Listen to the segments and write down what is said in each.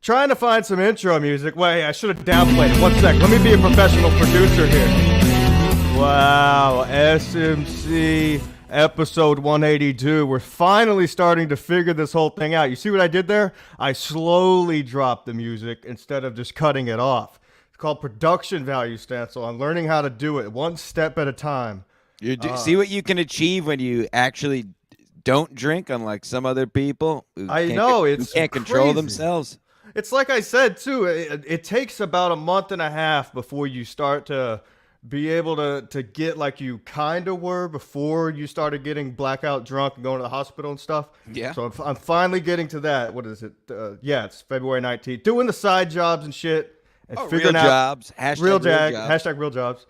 Trying to find some intro music. Wait, I should have downplayed it. 1 sec. Let me be a professional producer here. Wow, SMC episode 182. We're finally starting to figure this whole thing out. You see what I did there? I slowly dropped the music instead of just cutting it off. It's called production value, Stancil. I'm learning how to do it one step at a time. See what you can achieve when you actually don't drink, unlike some other people who can't control crazy. themselves. It's like I said, too, it takes about a month and a half before you start to be able to get like you kind of were before you started getting blackout drunk and going to the hospital and stuff. Yeah. So I'm finally getting to that. What is it? Yeah, it's February 19th. Doing the side jobs and shit. And figuring real out jobs. Hashtag real jobs. Hashtag real jobs.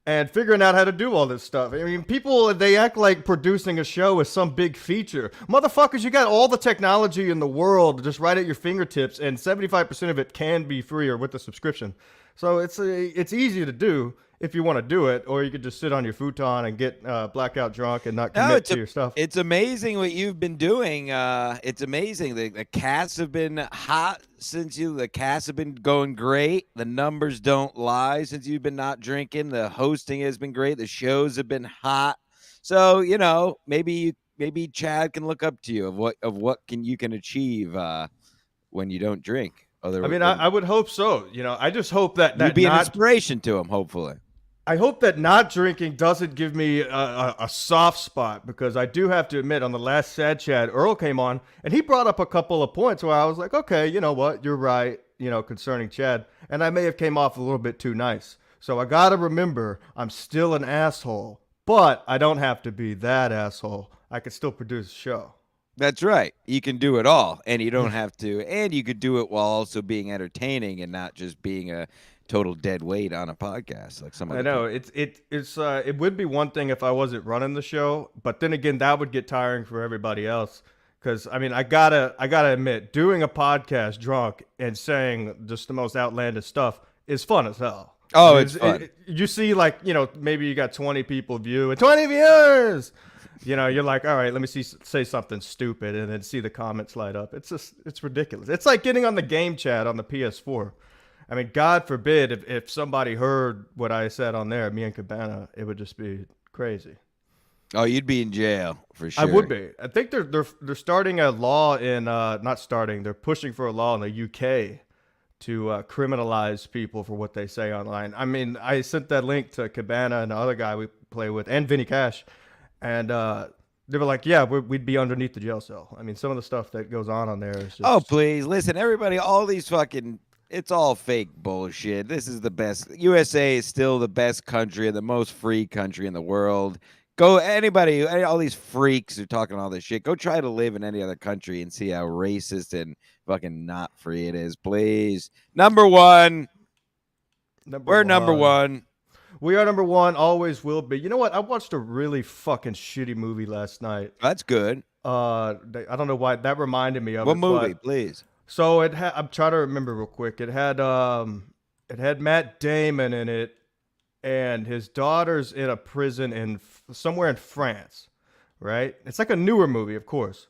And figuring out how to do all this stuff. I mean, people, they act like producing a show is some big feature. Motherfuckers, you got all the technology in the world just right at your fingertips, and 75% of it can be free or with a subscription. So it's easy to do if you want to do it, or you could just sit on your futon and get blackout drunk and not commit to your stuff. It's amazing what you've been doing. It's amazing. The casts have been hot since the casts have been going great. The numbers don't lie since you've been not drinking. The hosting has been great. The shows have been hot. So, maybe Chad can look up to you of what you can achieve when you don't drink. I would hope so. I just hope that you'd be an inspiration to him, hopefully. I hope that not drinking doesn't give me a soft spot, because I do have to admit, on the last Sad Chad, Earl came on and he brought up a couple of points where I was like, okay, you know what? You're right, concerning Chad. And I may have came off a little bit too nice. So I got to remember, I'm still an asshole, but I don't have to be that asshole. I can still produce a show. That's right. You can do it all, and you don't have to. And you could do it while also being entertaining and not just being a total dead weight on a podcast like some. I know it would be one thing if I wasn't running the show, but then again, that would get tiring for everybody else. Because I gotta admit, doing a podcast drunk and saying just the most outlandish stuff is fun as hell. Oh, it's fun. You see, maybe you got 20 people view and 20 viewers. You're like, all right, let me say something stupid, and then see the comments light up. It's ridiculous. It's like getting on the game chat on the PS4. I mean, God forbid if somebody heard what I said on there, me and Cabana, it would just be crazy. Oh, you'd be in jail for sure. I would be. I think they're starting a law they're pushing for a law in the UK to criminalize people for what they say online. I mean, I sent that link to Cabana and the other guy we play with, and Vinny Cash. And they were like, yeah, we'd be underneath the jail cell. I mean, some of the stuff that goes on there is just... Oh, please. Listen, everybody, all these it's all fake bullshit. This is the best. USA is still the best country and the most free country in the world. All these freaks who are talking all this shit, go try to live in any other country and see how racist and fucking not free it is, please. Number one. We're number one. We are number one, always will be. You know what? I watched a really fucking shitty movie last night. That's good. I don't know why that reminded me of what movie, please. So I'm trying to remember real quick. It had Matt Damon in it, and his daughter's in a prison somewhere in France, right? It's like a newer movie, of course.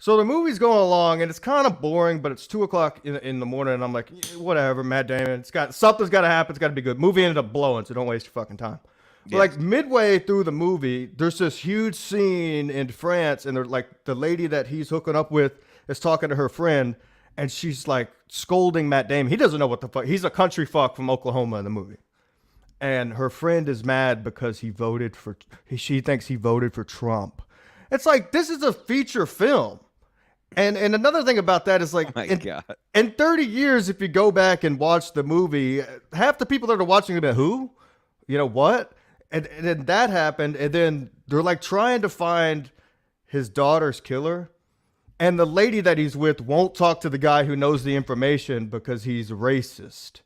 So the movie's going along, and it's kind of boring, but it's 2:00 in the morning, and I'm like, whatever, Matt Damon. Something's got to happen. It's got to be good. Movie ended up blowing, so don't waste your fucking time. Yes. But like midway through the movie, there's this huge scene in France, and the lady that he's hooking up with is talking to her friend, and she's like scolding Matt Damon. He doesn't know what the fuck. He's a country fuck from Oklahoma in the movie. And her friend is mad because she thinks he voted for Trump. It's like, this is a feature film. And another thing about that is like, in 30 years, if you go back and watch the movie, half the people that are watching it, who? What? And then that happened. And then they're like trying to find his daughter's killer. And the lady that he's with won't talk to the guy who knows the information because he's racist.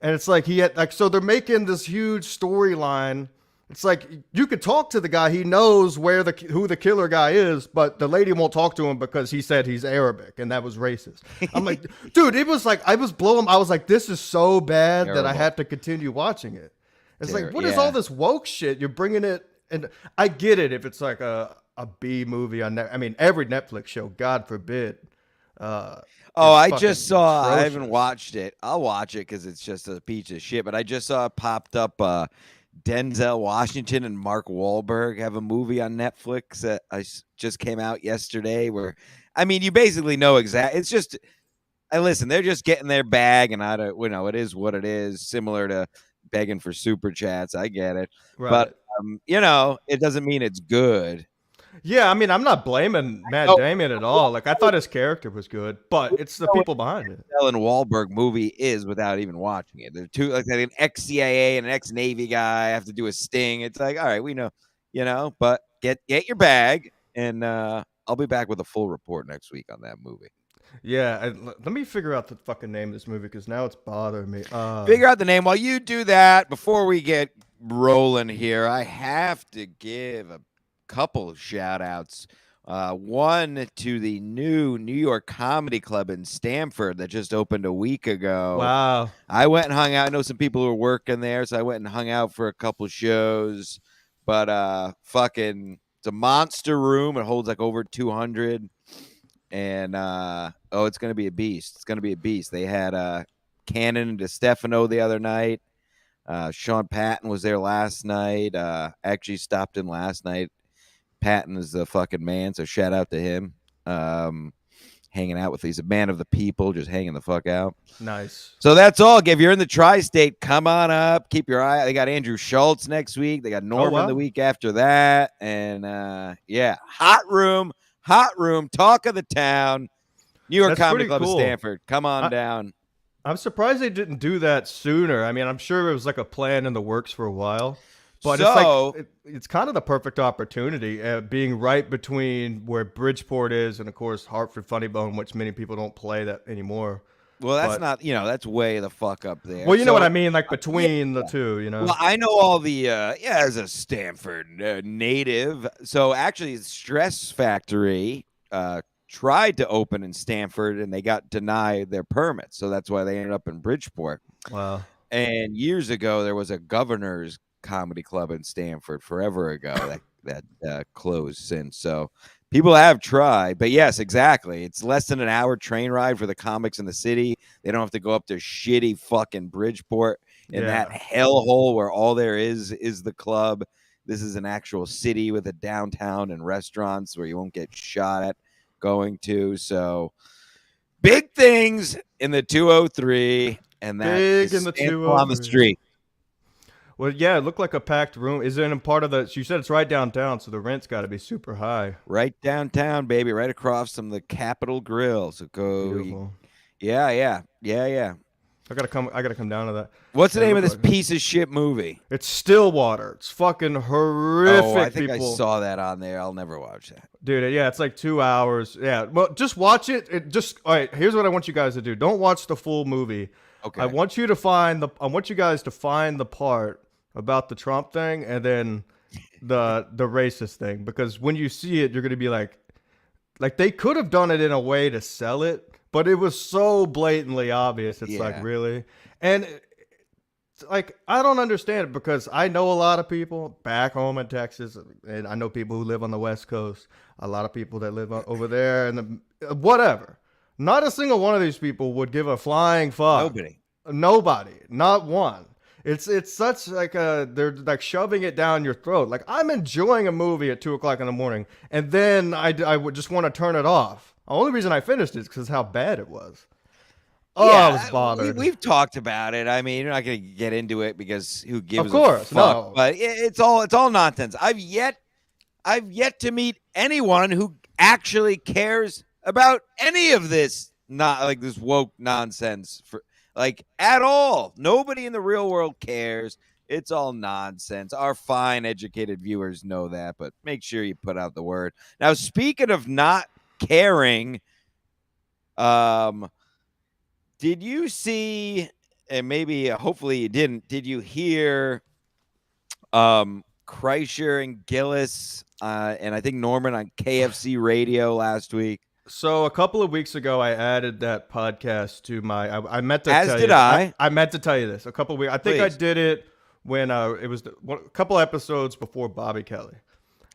And it's like so they're making this huge storyline. It's like, you could talk to the guy, he knows who the killer guy is, but the lady won't talk to him because he said he's Arabic, and that was racist. I'm like, dude, it was like, I was like, this is so bad that I had to continue watching it. It's like, what is all this woke shit? You're bringing it, and I get it if it's like a B movie on every Netflix show, God forbid. Oh, is I fucking just saw. I haven't atrocious. watched it. I'll watch it because it's just a piece of shit. But I just saw it popped up. Denzel Washington and Mark Wahlberg have a movie on Netflix that just came out yesterday. Where, I mean, you basically know exactly. It's just. And listen, they're just getting their bag, and I don't. It is what it is. Similar to begging for super chats. I get it, but Right. it doesn't mean it's good. Yeah, I mean, I'm not blaming Matt Oh, Damon at all. Like, I thought his character was good, but it's the people behind it. Ellen Wahlberg movie is without even watching it. They're two like an ex CIA and an ex Navy guy have to do a sting. It's like, all right, we know, but get your bag, and I'll be back with a full report next week on that movie. Yeah, let me figure out the fucking name of this movie because now it's bothering me. Figure out the name while you do that. Before we get rolling here, I have to give a couple of shout outs. One to the new New York Comedy Club in Stamford that just opened a week ago. Wow. I went and hung out. I know some people who were working there, so I went and hung out for a couple shows. But fucking, it's a monster room. It holds like over 200. And it's gonna be a beast. It's gonna be a beast. They had Cannon and DeStefano the other night. Sean Patton was there last night. Actually stopped in last night. Patton is the fucking man, so shout out to him. Hanging out with he's a man of the people, just hanging the fuck out. Nice. So that's all. If you're in the tri-state, come on up. Keep your eye. They got Andrew Schultz next week. They got Norman the week after that. And hot room. Talk of the town. New York That's Comedy pretty Club cool. of Stamford. Come on down. I'm surprised they didn't do that sooner. I mean, I'm sure it was like a plan in the works for a while. But it's like it's kind of the perfect opportunity, being right between where Bridgeport is and, of course, Hartford Funny Bone, which many people don't play that anymore. Well, that's not, that's way the fuck up there. Well, you know what I mean, like between the two, Well, I know all the, as a Stanford native. So actually, Stress Factory tried to open in Stanford and they got denied their permits. So that's why they ended up in Bridgeport. Wow. And years ago, there was a governor's comedy club in Stanford forever ago that closed since. So people have tried, but yes, exactly. It's less than an hour train ride for the comics in the city. They don't have to go up to shitty fucking Bridgeport in that hellhole where all there is the club. This is an actual city with a downtown and restaurants where you won't get shot at going to. So big things in the 203, and that big is in the 203 on the street. Well, yeah, it looked like a packed room. Is it in part of the? You said it's right downtown, so the rent's got to be super high. Right downtown, baby, right across from the Capitol Grill. So go. Beautiful. Yeah. I gotta come down to that. What's the name of this piece of shit movie? It's Stillwater. It's fucking horrific. Oh, I think people. I saw that on there. I'll never watch that. Dude, yeah, it's like 2 hours. Yeah, well, just watch it. All right. Here's what I want you guys to do. Don't watch the full movie. Okay. I want you guys to find the part about the Trump thing and then the racist thing, because when you see it, you're gonna be like they could have done it in a way to sell it, but it was so blatantly obvious. It's like, really? And it's like, I don't understand it, because I know a lot of people back home in Texas, and I know people who live on the West Coast, a lot of people that live over there, and whatever. Not a single one of these people would give a flying fuck. Nobody. Not one. It's such like they're like shoving it down your throat. Like, I'm enjoying a movie at 2:00 in the morning, and then I would just want to turn it off. The only reason I finished it is because how bad it was. Oh, I was bothered. We've talked about it. I mean, you're not going to get into it because who gives of course, a fuck? No. But it's all nonsense. I've yet to meet anyone who actually cares about any of this, not like this woke nonsense at all. Nobody in the real world cares. It's all nonsense. Our fine educated viewers know that, but make sure you put out the word. Now, speaking of not caring, did you see, and maybe hopefully you didn't, did you hear Kreischer and Gillis and I think Norman on KFC radio last week? So a couple of weeks ago, I added that podcast to my. I meant to. As tell did you, I. I meant to tell you this a couple of weeks. I think I did it when it was a couple episodes before Bobby Kelly,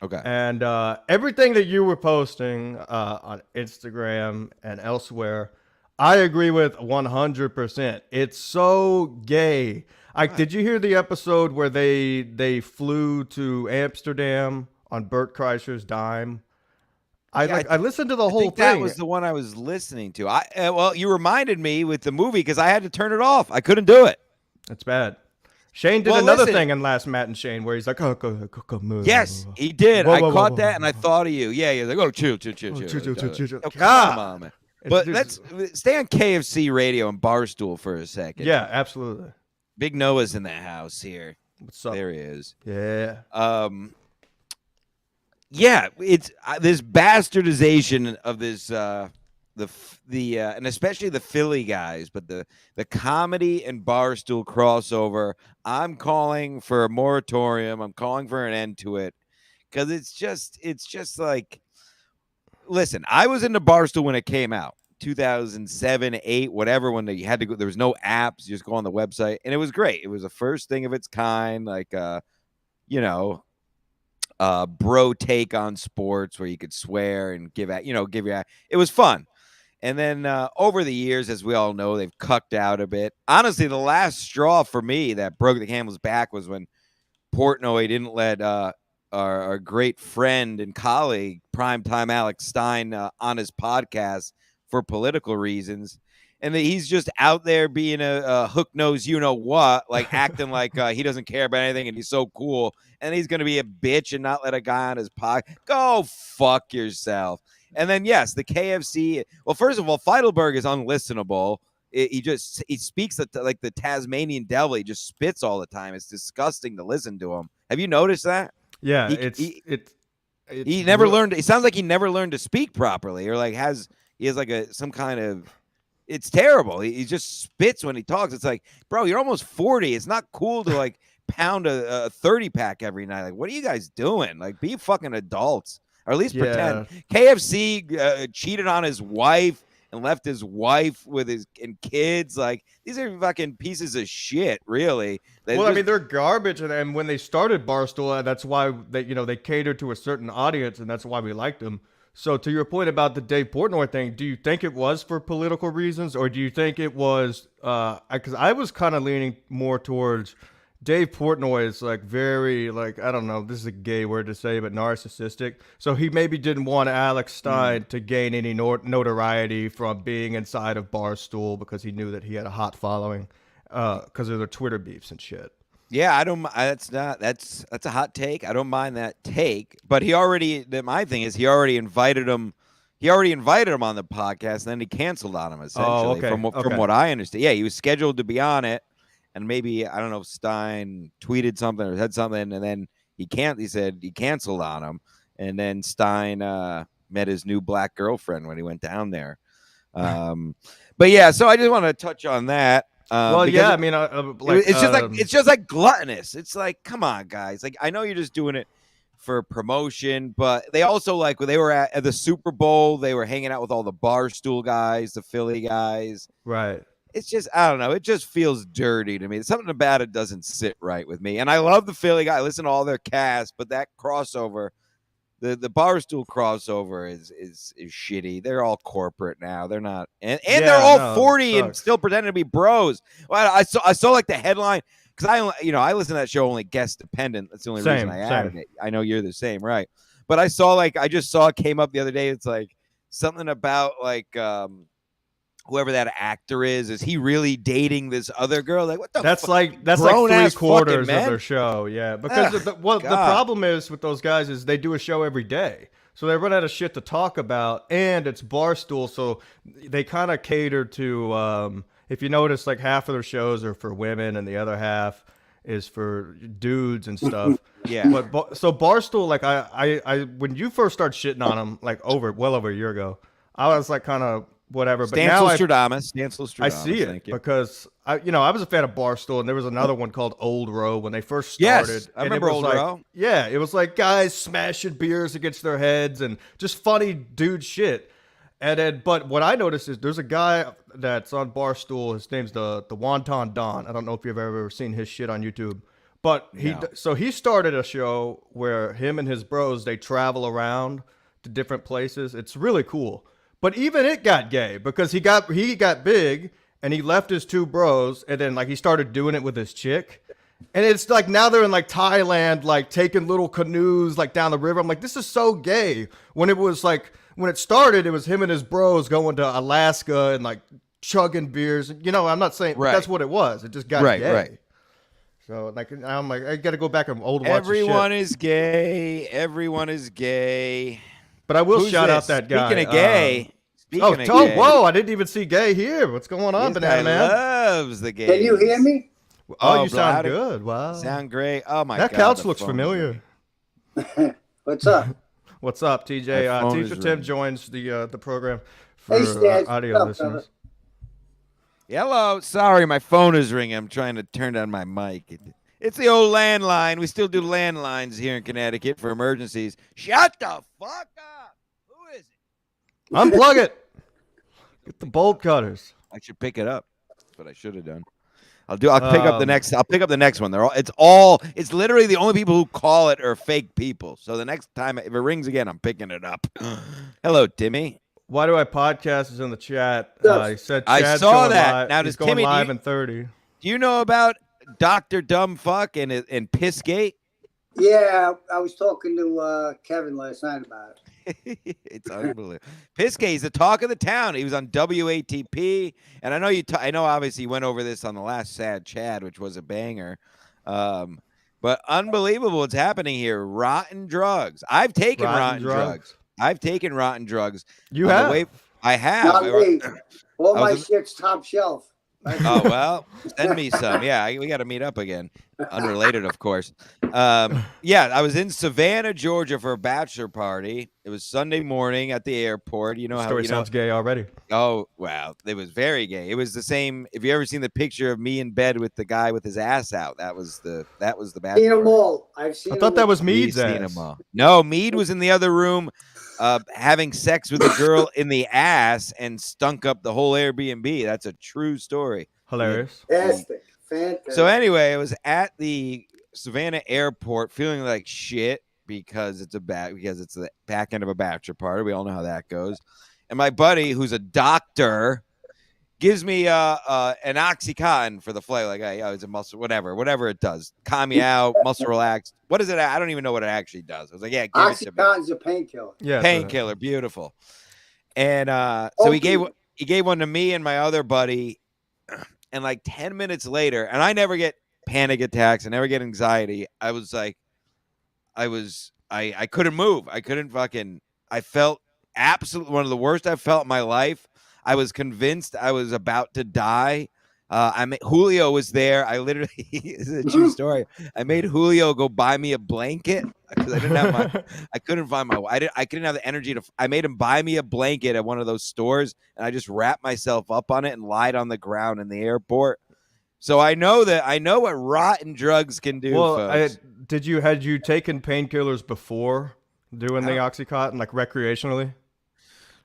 Okay. And everything that you were posting on Instagram and elsewhere, I agree with 100%. It's so gay. What? Did you hear the episode where they flew to Amsterdam on Bert Kreischer's dime? Yeah, I listened to the I whole think that thing. was the one I was listening to. Well, you reminded me with the movie because I had to turn it off. I couldn't do it. It's bad. Shane did Well, another listen. thing in Last Matt and Shane where he's like, oh, Yes, he did. whoa, I whoa, whoa, caught whoa, that and I whoa. thought of you. Yeah, he's like, oh, chill. Chill, chill, chill. Oh, God. come on, man. It's But just- let's stay on KFC radio and Barstool for a second. Yeah, absolutely. Big Noah's in the house here. What's up? There he is. Yeah. Yeah, it's this bastardization of this and especially the Philly guys, but the comedy and Barstool crossover. I'm calling for a moratorium. I'm calling for an end to it because it's just like, listen, I was into Barstool when it came out, 2007, 8, whatever. When you had to go, there was no apps. You just go on the website, and it was great. It was the first thing of its kind, like you know. Bro take on sports where you could swear and give you. It was fun. And then over the years, as we all know, they've cucked out a bit. Honestly, the last straw for me that broke the camel's back was when Portnoy didn't let our great friend and colleague, primetime Alex Stein, on his podcast for political reasons. And that he's just out there being a hook nose, like acting like he doesn't care about anything and he's so cool. And he's going to be a bitch and not let a guy on his podcast. Go fuck yourself. And then, yes, the KFC. Well, first of all, Feidelberg is unlistenable. He speaks like the Tasmanian devil. He just spits all the time. It's disgusting to listen to him. Have you noticed that? Yeah, he never learned. It sounds like he never learned to speak properly, or like he has like some kind of. It's terrible. He just spits when he talks. It's like, bro, you're almost 40. It's not cool to like pound a 30-pack every night. Like, what are you guys doing? Like, be fucking adults, or at least pretend. KFC cheated on his wife and left his wife with his kids. Like, these are fucking pieces of shit, really. I mean, they're garbage, and when they started Barstool, that's why they catered to a certain audience, and that's why we liked them. So to your point about the Dave Portnoy thing, do you think it was for political reasons, or do you think it was because I was kind of leaning more towards Dave Portnoy is like very, like, I don't know, this is a gay word to say, but narcissistic. So he maybe didn't want Alex Stein to gain any notoriety from being inside of Barstool because he knew that he had a hot following because of their Twitter beefs and shit. Yeah, I don't. That's a hot take. I don't mind that take. But my thing is he already invited him. He already invited him on the podcast, and then he canceled on him essentially. Oh, okay. From what I understand, yeah, he was scheduled to be on it, and maybe I don't know if Stein tweeted something or said something, and then he said he canceled on him, and then Stein met his new black girlfriend when he went down there. But yeah, so I just want to touch on that. Well, yeah, I mean, it's just like gluttonous. It's like, come on, guys. Like, I know you're just doing it for promotion, but they also when they were at the Super Bowl, they were hanging out with all the Barstool guys, the Philly guys. Right. It's just, I don't know. It just feels dirty to me. Something about it doesn't sit right with me. And I love the Philly guy. I listen to all their cast, but that crossover, the Barstool crossover is shitty. They're all corporate now. They're not, and they're all 40 and still pretending to be bros. Well, I saw like the headline because I listen to that show only guest dependent. That's the only reason I added it. I know you're the same, right? But I just saw it came up the other day. It's like something about like whoever that actor is he really dating this other girl? Like, what the? That's fuck? like 3/4 of their show, yeah. Because the problem is with those guys is they do a show every day, so they run out of shit to talk about, and it's Barstool, so they kind of cater to. If you notice, like half of their shows are for women, and the other half is for dudes and stuff. Yeah. But so Barstool, like I when you first started shitting on them, like well over a year ago, I was like kind of. Whatever, but now Stancils I see it because I was a fan of Barstool, and there was another one called Old Row when they first started. Yes, I remember Old Row. Yeah, it was like guys smashing beers against their heads and just funny dude shit. And then, but what I noticed is there's a guy that's on Barstool. His name's the Wonton Don. I don't know if you've ever seen his shit on YouTube, But No. he started a show where him and his bros, they travel around to different places. It's really cool. But even it got gay because he got big and he left his two bros and then like he started doing it with his chick. And it's like now they're in like Thailand, like taking little canoes like down the river. I'm like, this is so gay. When it started, it was him and his bros going to Alaska and like chugging beers. You know, I'm not saying that's what it was. It just got gay. Right. So like I'm like, I got to go back and watch Everyone is gay. Everyone is gay. But I will shout out that guy. Speaking of gay. Whoa! I didn't even see gay here. What's going on, Banana Man? Loves the gay. Can you hear me? Oh, you sound good. Wow. Sound great. Oh my god. That couch looks familiar. What's up? What's up, TJ? Teamster Tim joins the program for audio listeners. Hello. Sorry, my phone is ringing. I'm trying to turn down my mic. It's the old landline. We still do landlines here in Connecticut for emergencies. Shut the fuck up. Who is it? Unplug it. Get the bolt cutters. I should pick it up. That's what I should have done. I'll pick up the next. I'll pick up the next one. It's literally the only people who call it are fake people. So the next time if it rings again, I'm picking it up. Hello, Timmy. Why do I podcast is in the chat? He said I saw that. Live. Now he's does going Timmy live in 30. Do you know about Dr. Dumbfuck and Pissgate? Yeah, I was talking to Kevin last night about it. It's unbelievable. Pissgate's the talk of the town. He was on WATP, and I know I know obviously you went over this on the last Sad Chad, which was a banger. But unbelievable what's happening here. Rotten drugs. I've taken rotten drugs. I've taken rotten drugs. You have? I have. Not me. All my shit's top shelf. Oh, well, send me some. Yeah, we got to meet up again. Unrelated, of course. Yeah, I was in Savannah, Georgia for a bachelor party. It was Sunday morning at the airport. You know how story sounds gay already. Oh, wow. It was very gay. It was the same. If you ever seen the picture of me in bed with the guy with his ass out, that was the bachelor. Seen them all. I've seen. I thought that was Mead's ass. Seen them all. No, Mead was in the other room. Having sex with a girl in the ass and stunk up the whole Airbnb. That's a true story. Hilarious. Fantastic. So anyway, I was at the Savannah airport feeling like shit because it's the back end of a bachelor party. We all know how that goes. And my buddy, who's a doctor, gives me an Oxycontin for the flight. Like, it's a muscle, whatever it does. Calm you out, muscle relax. What is it? I don't even know what it actually does. I was like, yeah, give it to me. Oxycontin's a painkiller. Yeah, painkiller, beautiful. And so he gave one to me and my other buddy. And like 10 minutes later, and I never get panic attacks, I never get anxiety. I was like, I couldn't move. I felt absolutely one of the worst I've felt in my life. I was convinced I was about to die. Julio was there. I literally, this is a true story. I made Julio go buy me a blanket because I couldn't find I couldn't have the energy I made him buy me a blanket at one of those stores, and I just wrapped myself up on it and lied on the ground in the airport. So I know what rotten drugs can do. Well, folks. had you taken painkillers before doing the Oxycontin, like recreationally?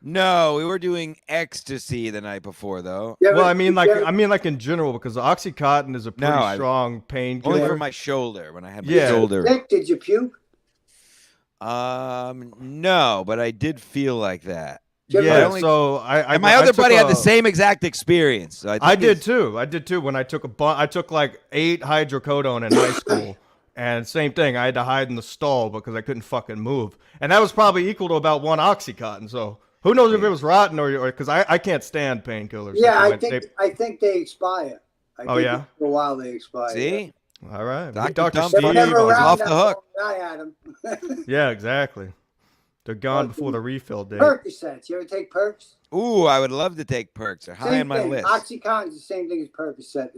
No, we were doing ecstasy the night before, though. Yeah, well, I mean, like in general, because the Oxycontin is a pretty strong painkiller. Only for my shoulder when I had my shoulder. Did you puke? No, but I did feel like that. Yeah, my other buddy had the same exact experience. So I did too. When I took like 8 hydrocodone in high school. And same thing, I had to hide in the stall because I couldn't fucking move. And that was probably equal to about 1 Oxycontin, so who knows if it was rotten or because I can't stand painkillers. Yeah, I think they expire. For a while they expire. See? All right. Dr. Steve was off the hook. I had them. Yeah, exactly. They're gone before the refill date. Percocets. You ever take perks? Ooh, I would love to take perks. They're high on my list. Oxycontin is the same thing as Percocet.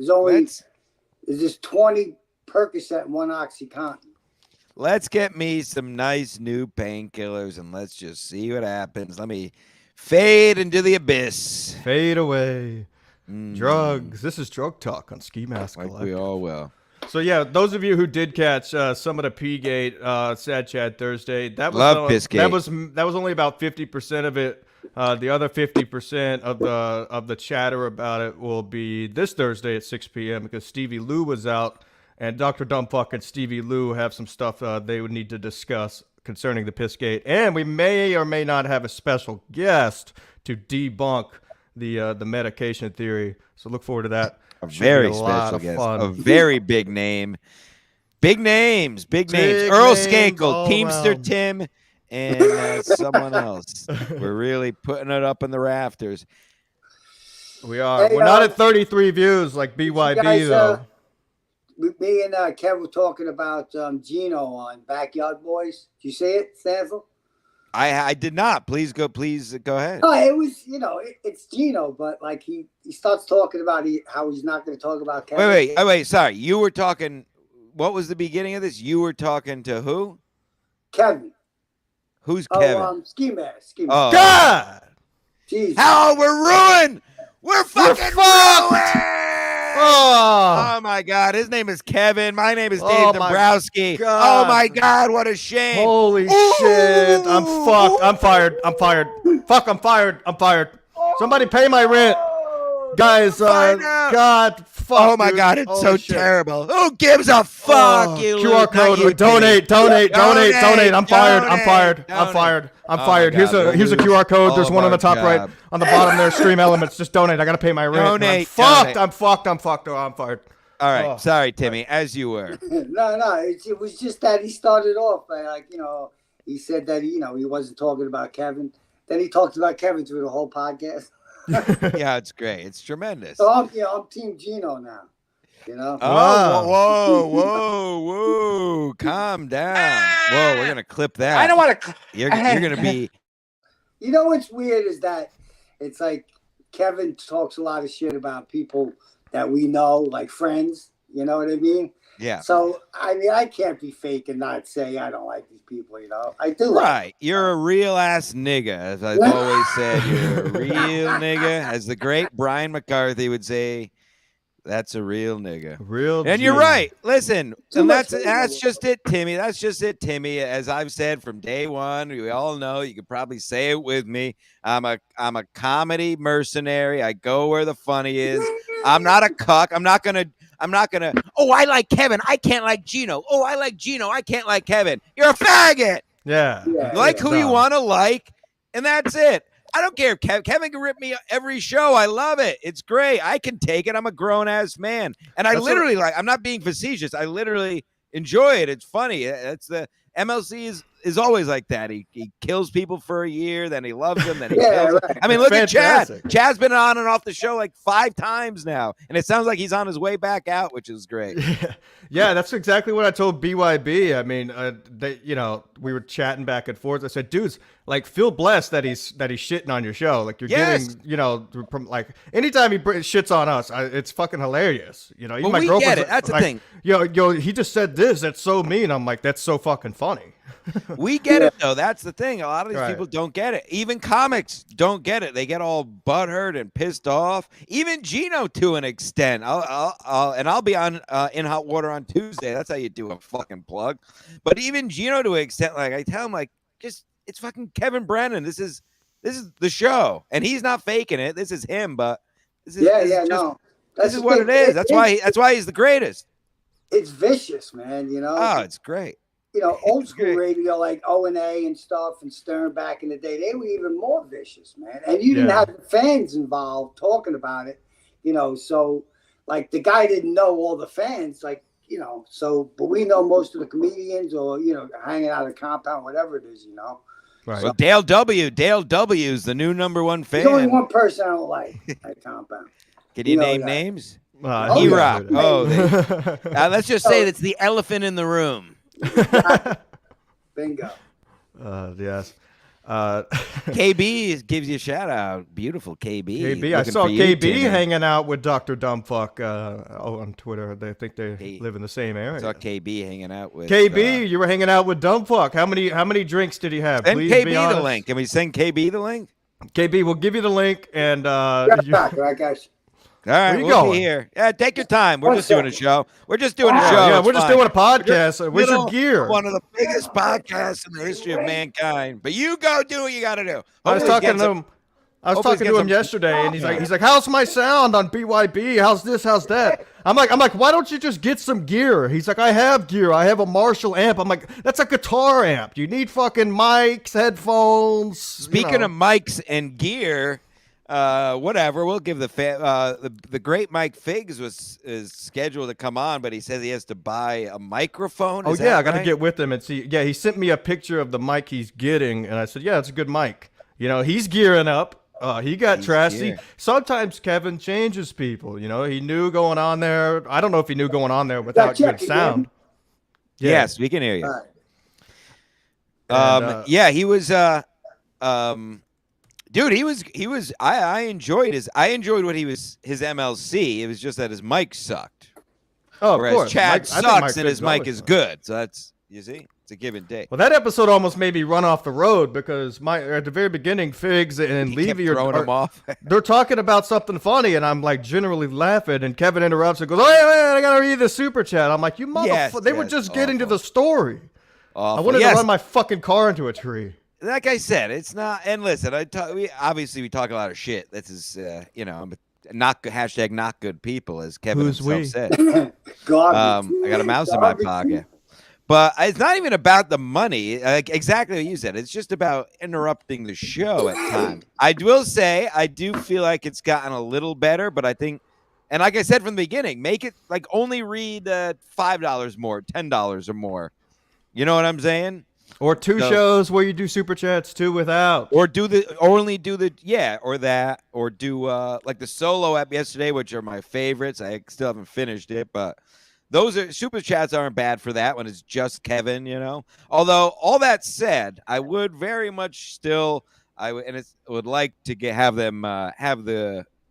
There's just 20 Percocet and 1 Oxycontin. Let's get me some nice new painkillers and let's just see what happens. Let me fade into the abyss. Fade away. Drugs. This is Drug Talk on Ski Mask like Collective. We all will. So yeah, those of you who did catch some of the P-Gate Sad Chad Thursday, that was that was only about 50% of it. The other 50% of the chatter about it will be this Thursday at 6 p.m. because Stevie Lou was out And Dr. Dumbfuck and Stevie Lou have some stuff they would need to discuss concerning the Pissgate. And we may or may not have a special guest to debunk the medication theory. So look forward to that. A very special guest. A very big name. Big names. Earl Skakel, Teamster Tim, and someone else. We're really putting it up in the rafters. We are. We're not at 33 views like BYB, guys, though. Me and Kev were talking about Gino on Backyard Boys. Did you see it, Stancil? I did not. Please go ahead. Oh, it was, it's Gino, but like he starts talking about how he's not going to talk about Kevin. Wait. Sorry. You were talking. What was the beginning of this? You were talking to who? Kevin. Who's Kevin? Ski Mask. Oh. God! Jesus. How we're ruined! We're fucking ruined! Oh my God! His name is Kevin. My name is Dave Dombrowski. God. Oh my God! What a shame! Holy shit! I'm fucked. I'm fired. Fuck! I'm fired. Somebody pay my rent, guys. God. Fuck. Oh my God! It's so terrible. Who gives a fuck? You QR code. Donate. I'm fired. Here's a QR code. There's one on the top right. On the bottom there, Stream Elements. Just donate. I gotta pay my rent. I'm fucked. I'm fired. All right. Sorry, Timmy. As you were. No. It was just that he started off by he said that he wasn't talking about Kevin. Then he talked about Kevin through the whole podcast. Yeah, it's great. It's tremendous. So I'm Team Gino now. Oh, whoa. Calm down. Whoa, we're gonna clip that. I don't want to. You're gonna be. You know what's weird is that it's like Kevin talks a lot of shit about people that we know, like friends. You know what I mean? Yeah. So I can't be fake and not say I don't like these people. I do. Right. You're a real ass nigga, as I've always said. You're a real nigga, as the great Brian McCarthy would say. That's a real nigga. And you're right. Listen, and that's just it, Timmy. That's just it, Timmy. As I've said from day one, we all know. You could probably say it with me. I'm a comedy mercenary. I go where the funny is. I'm not a cuck. I'm not gonna. Oh, I like Kevin. I can't like Gino. Oh, I like Gino. I can't like Kevin. You're a faggot. Yeah. Like who you want to like, and that's it. I don't care. Kevin can rip me every show. I love it. It's great. I can take it. I'm a grown-ass man. And I'm not being facetious. I literally enjoy it. It's funny. It's the MLC is always like that. He kills people for a year, then he loves them, then he kills them. Right. I mean, look at Chad. Chad's been on and off the show like 5 times now, and it sounds like he's on his way back out, which is great. Yeah, that's exactly what I told BYB. I mean, we were chatting back and forth. I said, dudes, like, feel blessed that he's shitting on your show. Like, you're getting, from like anytime he shits on us, it's fucking hilarious. Even my girlfriend. Get it. That's the thing. He just said this. That's so mean. I'm like, that's so fucking funny. We get it though. That's the thing. A lot of these people don't get it. Even comics don't get it. They get all butthurt and pissed off. Even Gino to an extent. I'll be on In Hot Water on Tuesday. That's how you do a fucking plug. But even Gino to an extent, like I tell him, like, it's fucking Kevin Brennan. This is the show, and he's not faking it. This is him. But this is This is what it is. That's why he's the greatest. It's vicious, man. Oh, it's great. Old school radio like O&A and stuff and Stern back in the day, they were even more vicious, man. And you didn't have the fans involved talking about it, so like the guy didn't know all the fans, like, but we know most of the comedians or, hanging out at the compound, whatever it is, Right. So Dale W is the new #1 fan. There's only one person I don't like at compound. Can you name names? E-Rock. Let's just say that's the elephant in the room. Bingo. Yes. KB gives you a shout out. Beautiful KB. I saw KB hanging out with Dr. Dumbfuck on Twitter. They think they live in the same area. I saw KB hanging out with KB. You were hanging out with Dumbfuck. How many drinks did he have? Send Please KB be honest. the link. Can we send KB the link? KB, we'll give you the link and right, guys. All right, we'll be here. Yeah, take your time. We're just doing a show. We're just doing a show. Yeah, we're just doing a podcast. Where's your gear? One of the biggest podcasts in the history of mankind. But you go do what you got to do. I was talking to him. I was talking to him yesterday, and he's like, "How's my sound on BYB? How's this? How's that?" I'm like, "Why don't you just get some gear?" He's like, "I have gear. I have a Marshall amp." I'm like, "That's a guitar amp. You need fucking mics, headphones." Speaking of mics and gear, whatever. We'll give the great Mike Figs is scheduled to come on, but he says he has to buy a microphone. I got to get with him and see. Yeah, he sent me a picture of the mic he's getting, and I said, "Yeah, it's a good mic." He's gearing up. He got trashy. Sometimes Kevin changes people. He knew going on there. I don't know if he knew going on there without good sound. Yeah. Yes, we can hear you. Right. He was. Dude, he was. I enjoyed his what he was. His MLC. It was just that his mic sucked. Oh, whereas of course. Chad sucks and his mic is good. So that's it's a give and take. Well, that episode almost made me run off the road because at the very beginning, Figs and Levy throwing him off. They're talking about something funny, and I'm like generally laughing, and Kevin interrupts and goes, "Oh, man, I gotta read the super chat." I'm like, "You motherfucker!" They were just getting to the story. Awful. I wanted to run my fucking car into a tree. Like I said, it's not. And listen, we talk a lot of shit. This is not good people, as Kevin himself said. I got a mouse in my pocket. But it's not even about the money, exactly what you said. It's just about interrupting the show at times. I will say, I do feel like it's gotten a little better, but I think, and like I said from the beginning, make it like only read $5 more, $10 or more. You know what I'm saying? Or two shows where you do super chats, two without. Or do like the solo app yesterday, which are my favorites. I still haven't finished it, but those super chats aren't bad for that when it's just Kevin, Although all that said, I would very much still would like to have them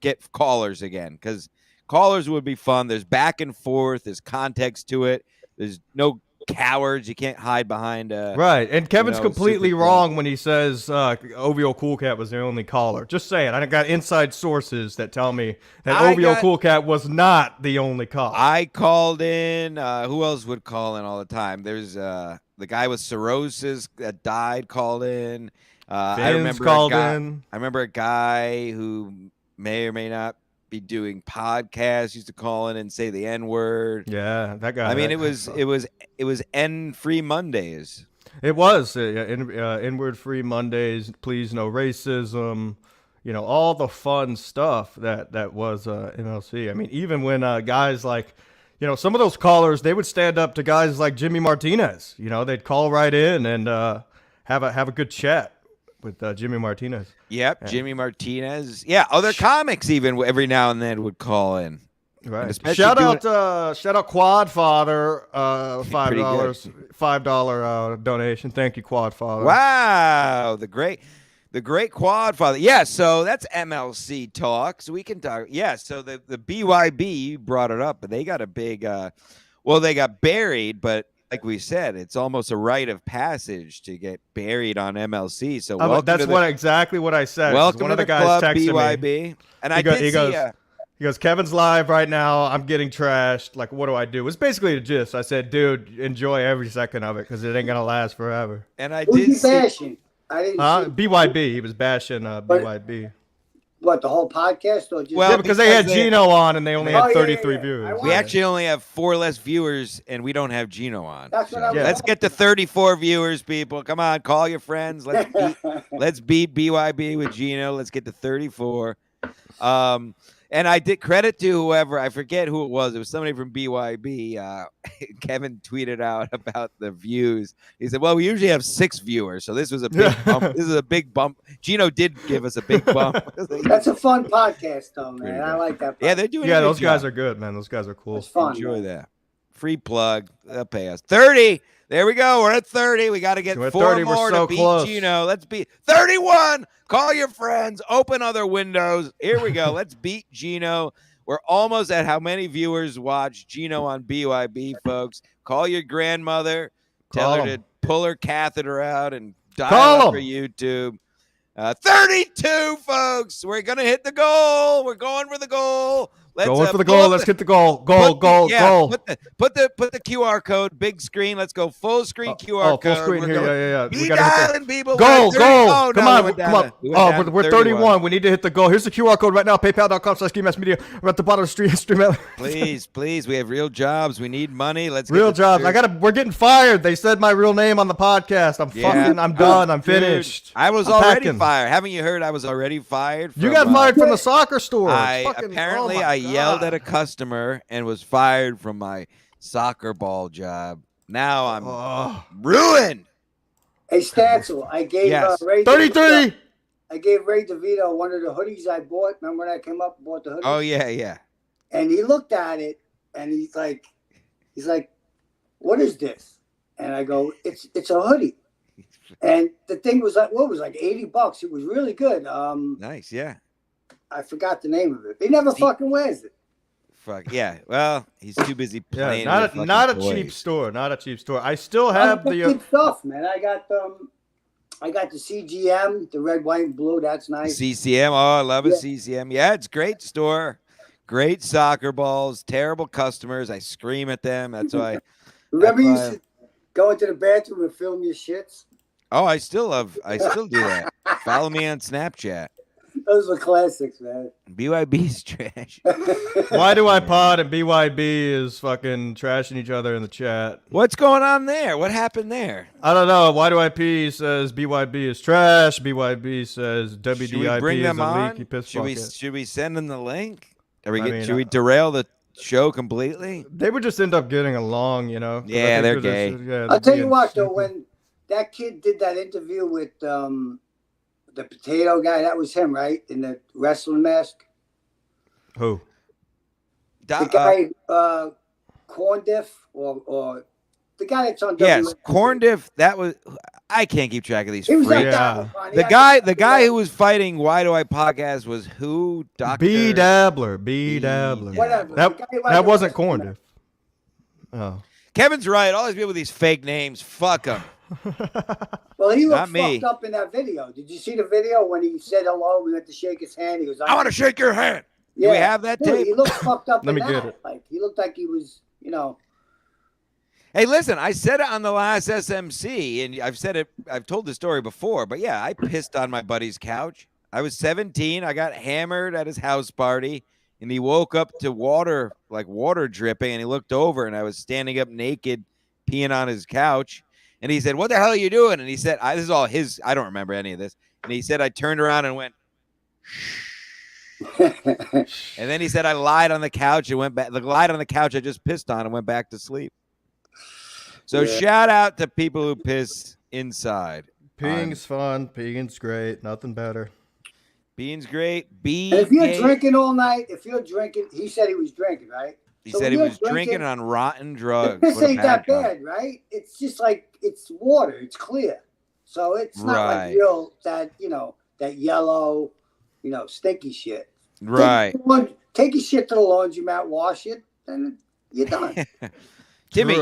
get callers again, because callers would be fun. There's back and forth. There's context to it. There's no cowards. You can't hide behind. Right, and Kevin's completely wrong when he says OVO Cool Cat was the only caller. Just saying, I got inside sources that tell me that OVO Cool Cat was not the only caller. I called in. Who else would call in all the time? There's the guy with cirrhosis that died called in. I remember a guy who may or may not be doing podcasts used to call in and say the N-word. Yeah, that guy. I mean, it was N-free Mondays. It was N-word free Mondays. Please no racism. All the fun stuff that was MLC. I mean, even when guys like, some of those callers, they would stand up to guys like Jimmy Martinez. They'd call right in and have a good chat with Jimmy Martinez. Yep, yeah. Jimmy Martinez. Yeah, other comics even every now and then would call in. Right. Shout out Quadfather, $5 donation. Thank you, Quadfather. Wow, the great Quadfather. Yeah, so that's MLC talk. So we can talk. Yeah, so the BYB brought it up, but they got a big. They got buried, but like we said, it's almost a rite of passage to get buried on MLC. So that's exactly what I said. Welcome one to of the the guys club, texted BYB. me. And He goes, Kevin's live right now. I'm getting trashed. Like, what do I do? It was basically the gist. I said, dude, enjoy every second of it because it ain't gonna last forever. And I Who's did he bashing? I didn't see. BYB. He was bashing BYB. What, the whole podcast? Or just because they had Gino on and they only had 33 viewers. We actually only have 4 less viewers and we don't have Gino on. That's what Let's get to 34 viewers, people. Come on, call your friends. Let's beat BYB with Gino. Let's get to 34. And I did credit to whoever, I forget who it was. It was somebody from BYB. Kevin tweeted out about the views. He said, well, we usually have 6 viewers, so this was a big bump. This is a big bump. Gino did give us a big bump. That's a fun podcast, though, man. I like that podcast. Yeah, they're doing those guys are good, man. Those guys are cool. It's fun. Enjoy that. Free plug. They'll pay us. 30. There we go. We're at 30. We got to get 4 more to beat close. Gino. Let's beat 31. Call your friends. Open other windows. Here we go. Let's beat Gino. We're almost at how many viewers watch Gino on BYB, folks. Call your grandmother. Tell her to pull her catheter out and dial up for YouTube. 32, folks. We're going to hit the goal. We're going for the goal. Going for the goal. Let's get the goal. Goal. Goal. Put the QR code, big screen. Let's go full screen QR code. Full screen here. Yeah. We dialing people. Goal. Oh, come no, on. We're 31. We need to hit the goal. Here's the QR code right now. PayPal.com/GMSmedia. We're at the bottom of the stream. Please. We have real jobs. We need money. Let's real jobs. We're getting fired. They said my real name on the podcast. I'm done. I'm finished. I was already fired. Haven't you heard? I was already fired. You got fired from the soccer store. I yelled at a customer and was fired from my soccer ball job. Now I'm ruined. Hey, Stancil, I gave Ray 33. I gave Ray DeVito one of the hoodies I bought. Remember when I came up and bought the hoodie? Oh, yeah. And he looked at it and he's like, what is this? And I go, it's a hoodie. And the thing was like, what was like $80? It was really good. Nice, yeah. I forgot the name of it. He never fucking wears it. Fuck yeah. Well, he's too busy playing. Not a cheap store. Not a cheap store. I still have the good stuff, man. I got the CGM, the red, white, and blue. That's nice. CCM. Oh, I love a CCM. Yeah, it's a great store. Great soccer balls. Terrible customers. I scream at them. That's why. Remember you used to go into the bathroom and film your shits? Oh, I still do that. Follow me on Snapchat. Those were classics, man. BYB's trash. Why do I pod and BYB is fucking trashing each other in the chat? What's going on there? What happened there? I don't know. Why do IP says BYB is trash? BYB says WDIP is a leaky piss bucket. Should we send them the link? Should we derail the show completely? They would just end up getting along, you know? Yeah, they're gay. I'll tell you what, though, when that kid did that interview with the potato guy, that was him, right? In the wrestling mask. Who? The guy, Corn Diff, or the guy that's on. Yes, Corn Diff. That was. I can't keep track of these. He was freaks. The guy who was fighting Why Do I Podcast was who? Dr. B Dabbler. Whatever. That wasn't Corn Diff. Oh. Kevin's right. All these people with these fake names. Fuck them. Well, he looked fucked up in that video. Did you see the video when he said hello? We went to shake his hand. He goes, I want to shake your hand. Yeah. Do we have that tape? He looked fucked up. Let me get it. Like, he looked like he was, you know. Hey, listen, I said it on the last SMC, and I've told the story before, but yeah, I pissed on my buddy's couch. I was 17. I got hammered at his house party, and he woke up to water dripping, and he looked over, and I was standing up naked, peeing on his couch. And he said, what the hell are you doing? And he said, this is all his. I don't remember any of this. And he said, I turned around and went, shh. And then he said, I lied on the couch and went back. Lied on the couch I just pissed on and went back to sleep. So shout out to people who piss inside. Peeing's fun. Peeing's great. Nothing better. Peeing's great. If you're drinking all night, he said he was drinking, right? He said he was drinking on rotten drugs. This ain't that bad, right? It's just like it's water. It's clear. So it's not like real, that yellow, stinky shit. Right. Take your shit to the laundromat, wash it, and you're done. Timmy,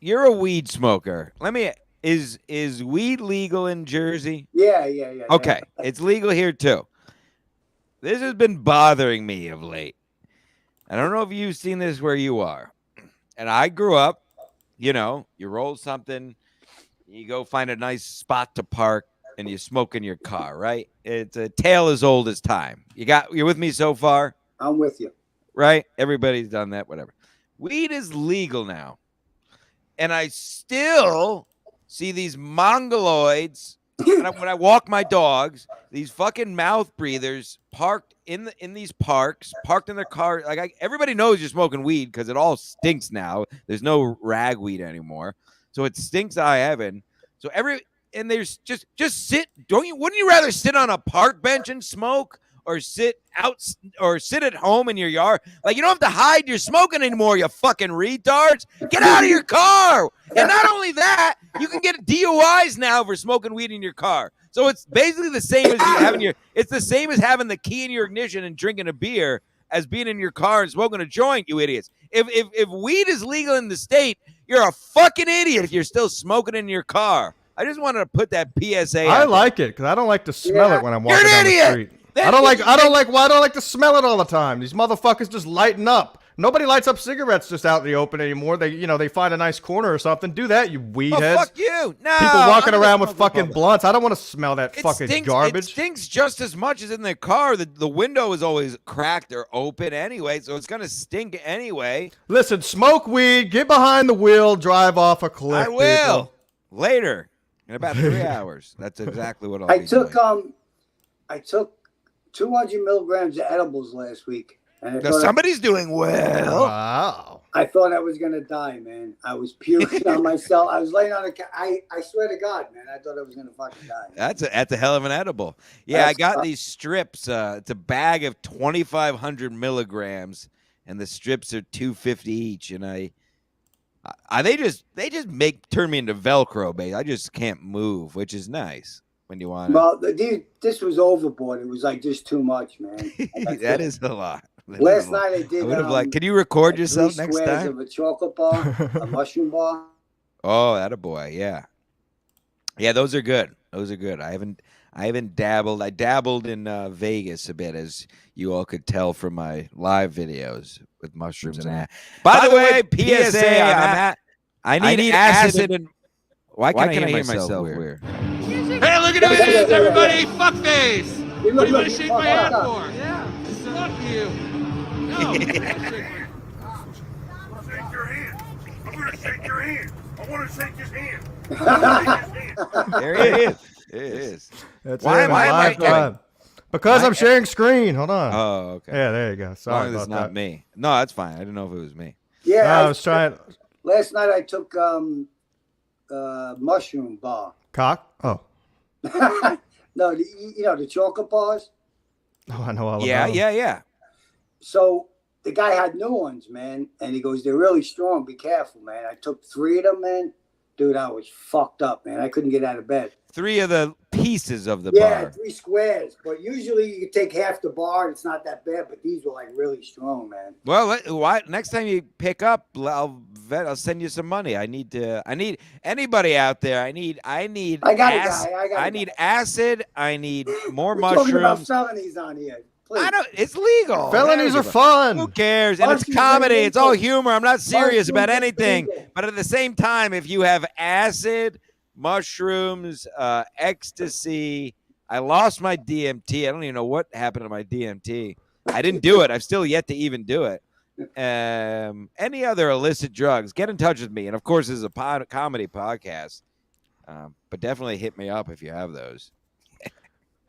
you're a weed smoker. Is weed legal in Jersey? Yeah. Okay, it's legal here too. This has been bothering me of late. I don't know if you've seen this where you are. And I grew up, you roll something, you go find a nice spot to park, and you smoke in your car, right? It's a tale as old as time. You're with me so far? I'm with you. Right? Everybody's done that, whatever. Weed is legal now. And I still see these mongoloids when I walk my dogs, these fucking mouth breathers parked in these parks, parked in their car. Everybody knows you're smoking weed because it all stinks now. There's no ragweed anymore, so it stinks to high heaven. So there's just sit. Wouldn't you rather sit on a park bench and smoke, or sit at home in your yard? Like, you don't have to hide your smoking anymore, you fucking retards. Get out of your car. And not only that, you can get DUIs now for smoking weed in your car. So it's basically the same as it's the same as having the key in your ignition and drinking a beer as being in your car and smoking a joint, you idiots. If weed is legal in the state, you're a fucking idiot if you're still smoking in your car. I just wanted to put that PSA out. I like it because I don't like to smell it when I'm walking down the street. I don't like to smell it all the time. These motherfuckers just lighting up. Nobody lights up cigarettes just out in the open anymore. They find a nice corner or something. Do that, you weed Oh, heads. fuck you. No. People walking I'm around gonna with fucking smoke blunts. I don't want to smell that It fucking stinks, garbage. It stinks just as much as in the car. The window is always cracked or open anyway, so it's going to stink anyway. Listen, smoke weed, get behind the wheel, drive off a cliff. I will. People. Later. In about 3 hours. That's exactly what I'll be doing. doing. I took 200 milligrams of edibles last week. And Now, somebody's doing well. Wow. I thought I was going to die, man. I was puking on myself. I was laying on I swear to God, man, I thought I was going to fucking die. That's a hell of an edible. Yeah, I got these strips. It's a bag of 2,500 milligrams, and the strips are $2.50 each. And they just turn me into Velcro, babe. I just can't move, which is nice when you want. Well, this was overboard. It was like just too much, man. That is a lot. Last night I did. I would have can you record yourself 3 next squares time? of a chocolate bar, a mushroom bar. Oh, that a boy, yeah. Yeah, those are good. Those are good. I haven't dabbled. I dabbled in Vegas a bit, as you all could tell from my live videos with mushrooms and that. By the way, PSA, I need acid and why can't I hear myself weird? Hey, look at this, everybody! Fuckface! What do you want to shake my hand for? Yeah. Fuck you. No. Shake your hand. I'm going to shake your hand. I want to shake his hand. There it is. It is. That's Why am I Because I'm sharing screen. Hold on. Oh, okay. Yeah, there you go. Sorry As long as about it's not that. me. No, that's fine. I didn't know if it was me. Yeah, No, I was trying. Last night I took mushroom bar. Cock? Oh. No, the chocolate bars. Oh, I know all Yeah, about them. yeah. So the guy had new ones, man, and he goes, "They're really strong. Be careful, man." I took 3 of them, man. Dude, I was fucked up, man. I couldn't get out of bed. 3 of the pieces of the Yeah, bar. 3 squares. But usually you can take half the bar and it's not that bad. But these were like really strong, man. Well, why next time you pick up, I'll send you some money. I need anybody out there. I need I got acid. a guy. I need acid. I need more We're talking about mushrooms. felonies on here. Please. I don't. It's legal. Felonies are Who fun. cares? And it's Mushrooms comedy. are It's all illegal. humor. I'm not serious about Mushrooms are anything. illegal. But at the same time, if you have acid, mushrooms, ecstasy, I lost my DMT. I don't even know what happened to my DMT. I didn't do it. I've still yet to even do it. Any other illicit drugs, get in touch with me. And of course, this is a comedy podcast. But definitely hit me up if you have those.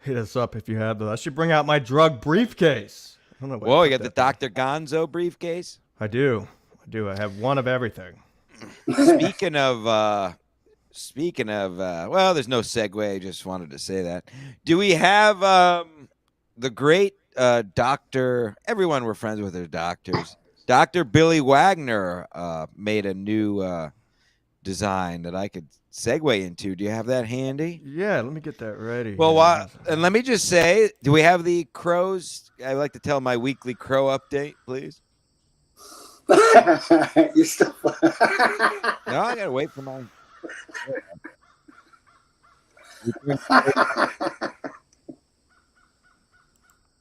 Hit us up if you have those. I should bring out my drug briefcase. I don't know where Whoa, I you put got the that Dr. Gonzo briefcase? thing. I do. I have one of everything. Speaking of, well, there's no segue. I just wanted to say that. Do we have the great doctor? Everyone we're friends with are doctors. Dr. Billy Wagner made a new design that I could segue into. Do you have that handy? Yeah, let me get that ready. Well, here. and let me just say, do we have the crows? I'd like to tell my weekly crow update, please. You're still. No, I gotta wait for mine.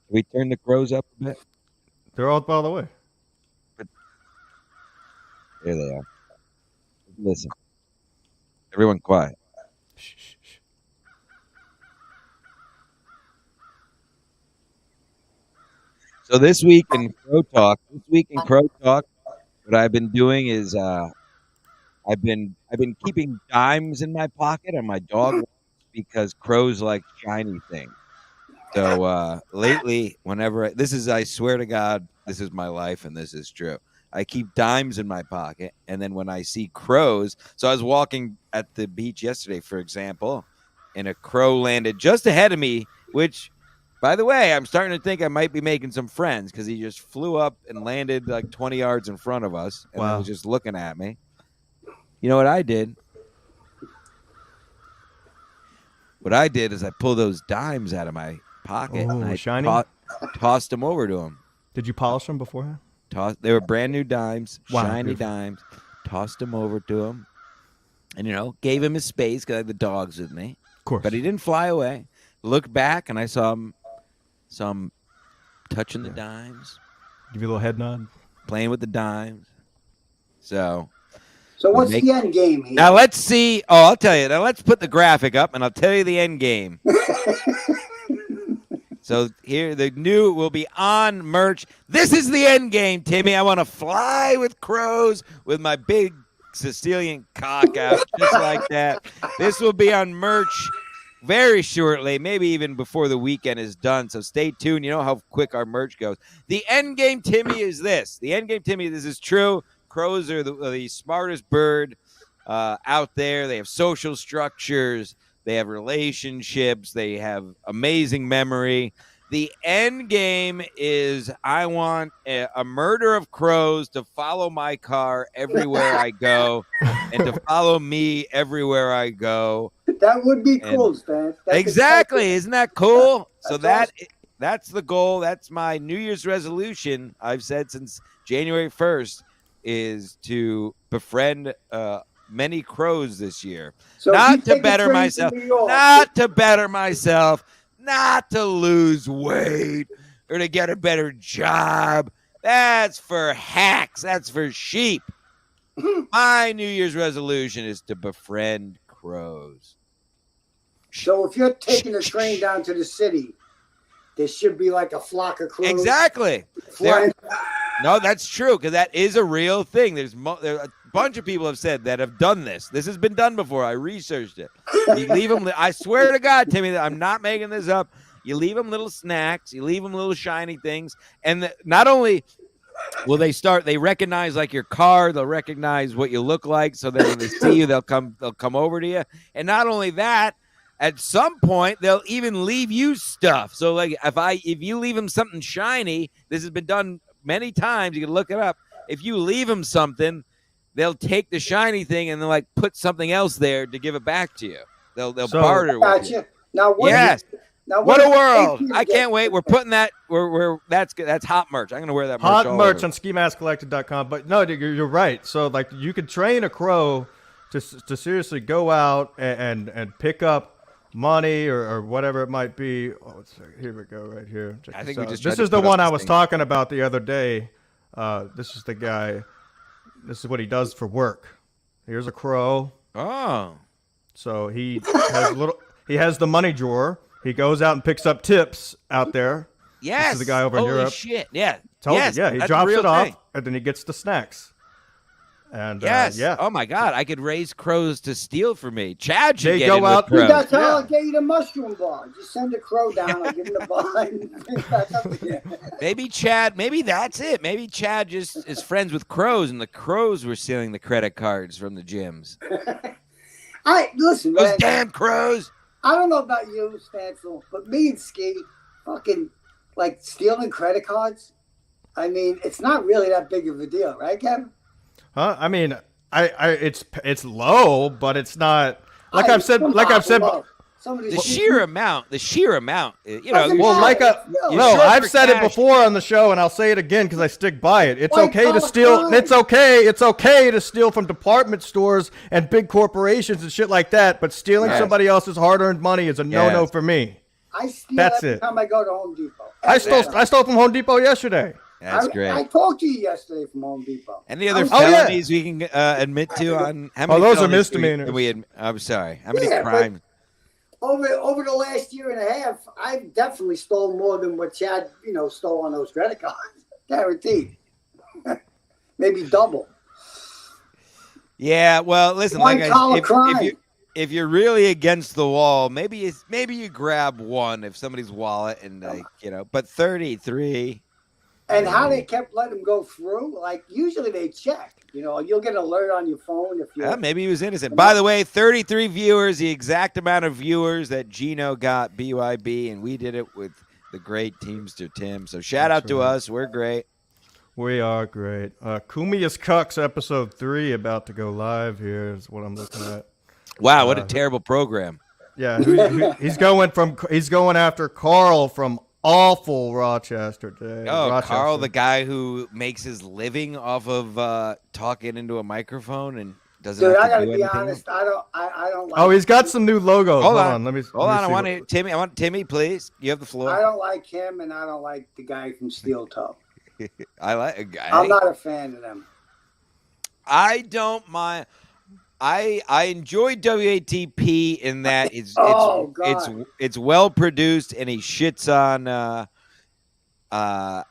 We turn the crows up a bit. They're all up all the way. There they are. Listen. Everyone quiet. Shh, shh, shh. So this week in Crow Talk, what I've been doing is I've been keeping dimes in my pocket, and my dog wants because crows like shiny things. So lately, whenever I swear to God, this is my life, and this is true. I keep dimes in my pocket, and then when I see crows, so I was walking at the beach yesterday, for example, and a crow landed just ahead of me, which, by the way, I'm starting to think I might be making some friends because he just flew up and landed like 20 yards in front of us, and Wow. was just looking at me. You know what I did? What I did is I pulled those dimes out of my pocket and Oh, I shiny? tossed them over to him. Did you polish them beforehand? They were brand new dimes, Wow, shiny beautiful. dimes. Tossed them over to him, and gave him his space because I had the dogs with me. Of course. But he didn't fly away. Looked back, and I saw him So I'm touching the dimes, Give you a little head nod. playing with the dimes. So what's the end game here? now let's see. Oh, I'll tell you. Now let's put the graphic up, and I'll tell you the end game. So here, the new will be on merch. This is the end game, Timmy. I want to fly with crows with my big Sicilian cock out, just like that. This will be on merch very shortly, maybe even before the weekend is done. So stay tuned. You know how quick our merch goes. The end game, Timmy, is this. The end game, Timmy, this is true. Crows are the smartest bird out there. They have social structures. They have relationships. They have amazing memory. The end game is I want a murder of crows to follow my car everywhere I go and to follow me everywhere I go. That would be cool, Stan. Exactly. Isn't that cool? So that's the goal. That's my New Year's resolution. I've said since January 1st is to befriend many crows this year. So not to better myself, not to lose weight or to get a better job. That's for hacks. That's for sheep. My New Year's resolution is to befriend crows. So if you're taking a train down to the city, there should be like a flock of crows. Exactly. No, that's true, because that is a real thing. There a bunch of people have said that have done this. This has been done before. I researched it. You leave them. I swear to God, Timmy, that I'm not making this up. You leave them little snacks. You leave them little shiny things, and not only will they recognize like your car. They'll recognize what you look like, so that when they see you, they'll come over to you. And not only that, at some point they'll even leave you stuff. So like if you leave them something shiny, this has been done many times. You can look it up. If you leave them something, they'll take the shiny thing and they'll like put something else there to give it back to you. They'll barter with you. Now what? Yes. What a world! I can't wait. We're putting that. That's good. That's hot merch. I'm gonna wear that merch. Hot merch on skimaskcollected.com. But no, you're right. So like you could train a crow to seriously go out and pick up money or whatever it might be. Oh, here we go, right here. I think this is the one I was talking about the other day. This is the guy. This is what he does for work. Here's a crow. Oh. So he has the money drawer. He goes out and picks up tips out there. Yes. This is the guy over in Europe. Holy shit. Yeah. Yeah, he drops it off and then he gets the snacks. And yeah. Oh my God, I could raise crows to steal for me. Chad should They get go in out- with crows. That's how I'll get you the mushroom bar. Just send a crow down. I'll give him the bar and bring it back up again. Maybe that's it. Maybe Chad just is friends with crows, and the crows were stealing the credit cards from the gyms. Listen, Those man. damn crows. I don't know about you, Stancil, but me and Ski, fucking like stealing credit cards. I mean, it's not really that big of a deal, right, Kevin? Huh? I mean, it's low, but it's not I've said. The sheer amount, you know. Well, I've said it before on the show, and I'll say it again because I stick by it. It's okay to steal. It's okay to steal from department stores and big corporations and shit like that. But stealing somebody else's hard-earned money is a no-no for me. I steal That's every it. time I go to Home Depot. I stole from Home Depot yesterday. That's great. I talked to you yesterday from Home Depot. Any other felonies we can admit to on? How many those are felonies misdemeanors. I'm sorry. How many crimes? Over the last year and a half, I've definitely stole more than what Chad, stole on those credit cards. Guaranteed. Maybe double. Yeah, well, listen, if you're really against the wall, maybe you grab one if somebody's wallet and but 33. And how they kept letting them go through, like usually they check. You'll get an alert on your phone if you. Maybe he was innocent. By the way, 33 viewers, the exact amount of viewers that Gino got BYB, and we did it with the great Teamster Tim. So shout out to us. We're great. We are great. Kumius Cucks episode 3 about to go live here is what I'm looking at. Wow, what a terrible program. Yeah, he's going after Carl from awful Rochester today. Carl, the guy who makes his living off of talking into a microphone and Doesn't Dude, have I to gotta do be anything. honest. I don't like. Oh, he's got some new logos. Hold Hold on. on. Let me Hold on. see I want what- Timmy. I want Timmy, please. You have the floor. I don't like him, and I don't like the guy from Steel Toe. I like a guy. I'm not a fan of them. I don't mind. I enjoy WATP in that it's well produced and he shits on. I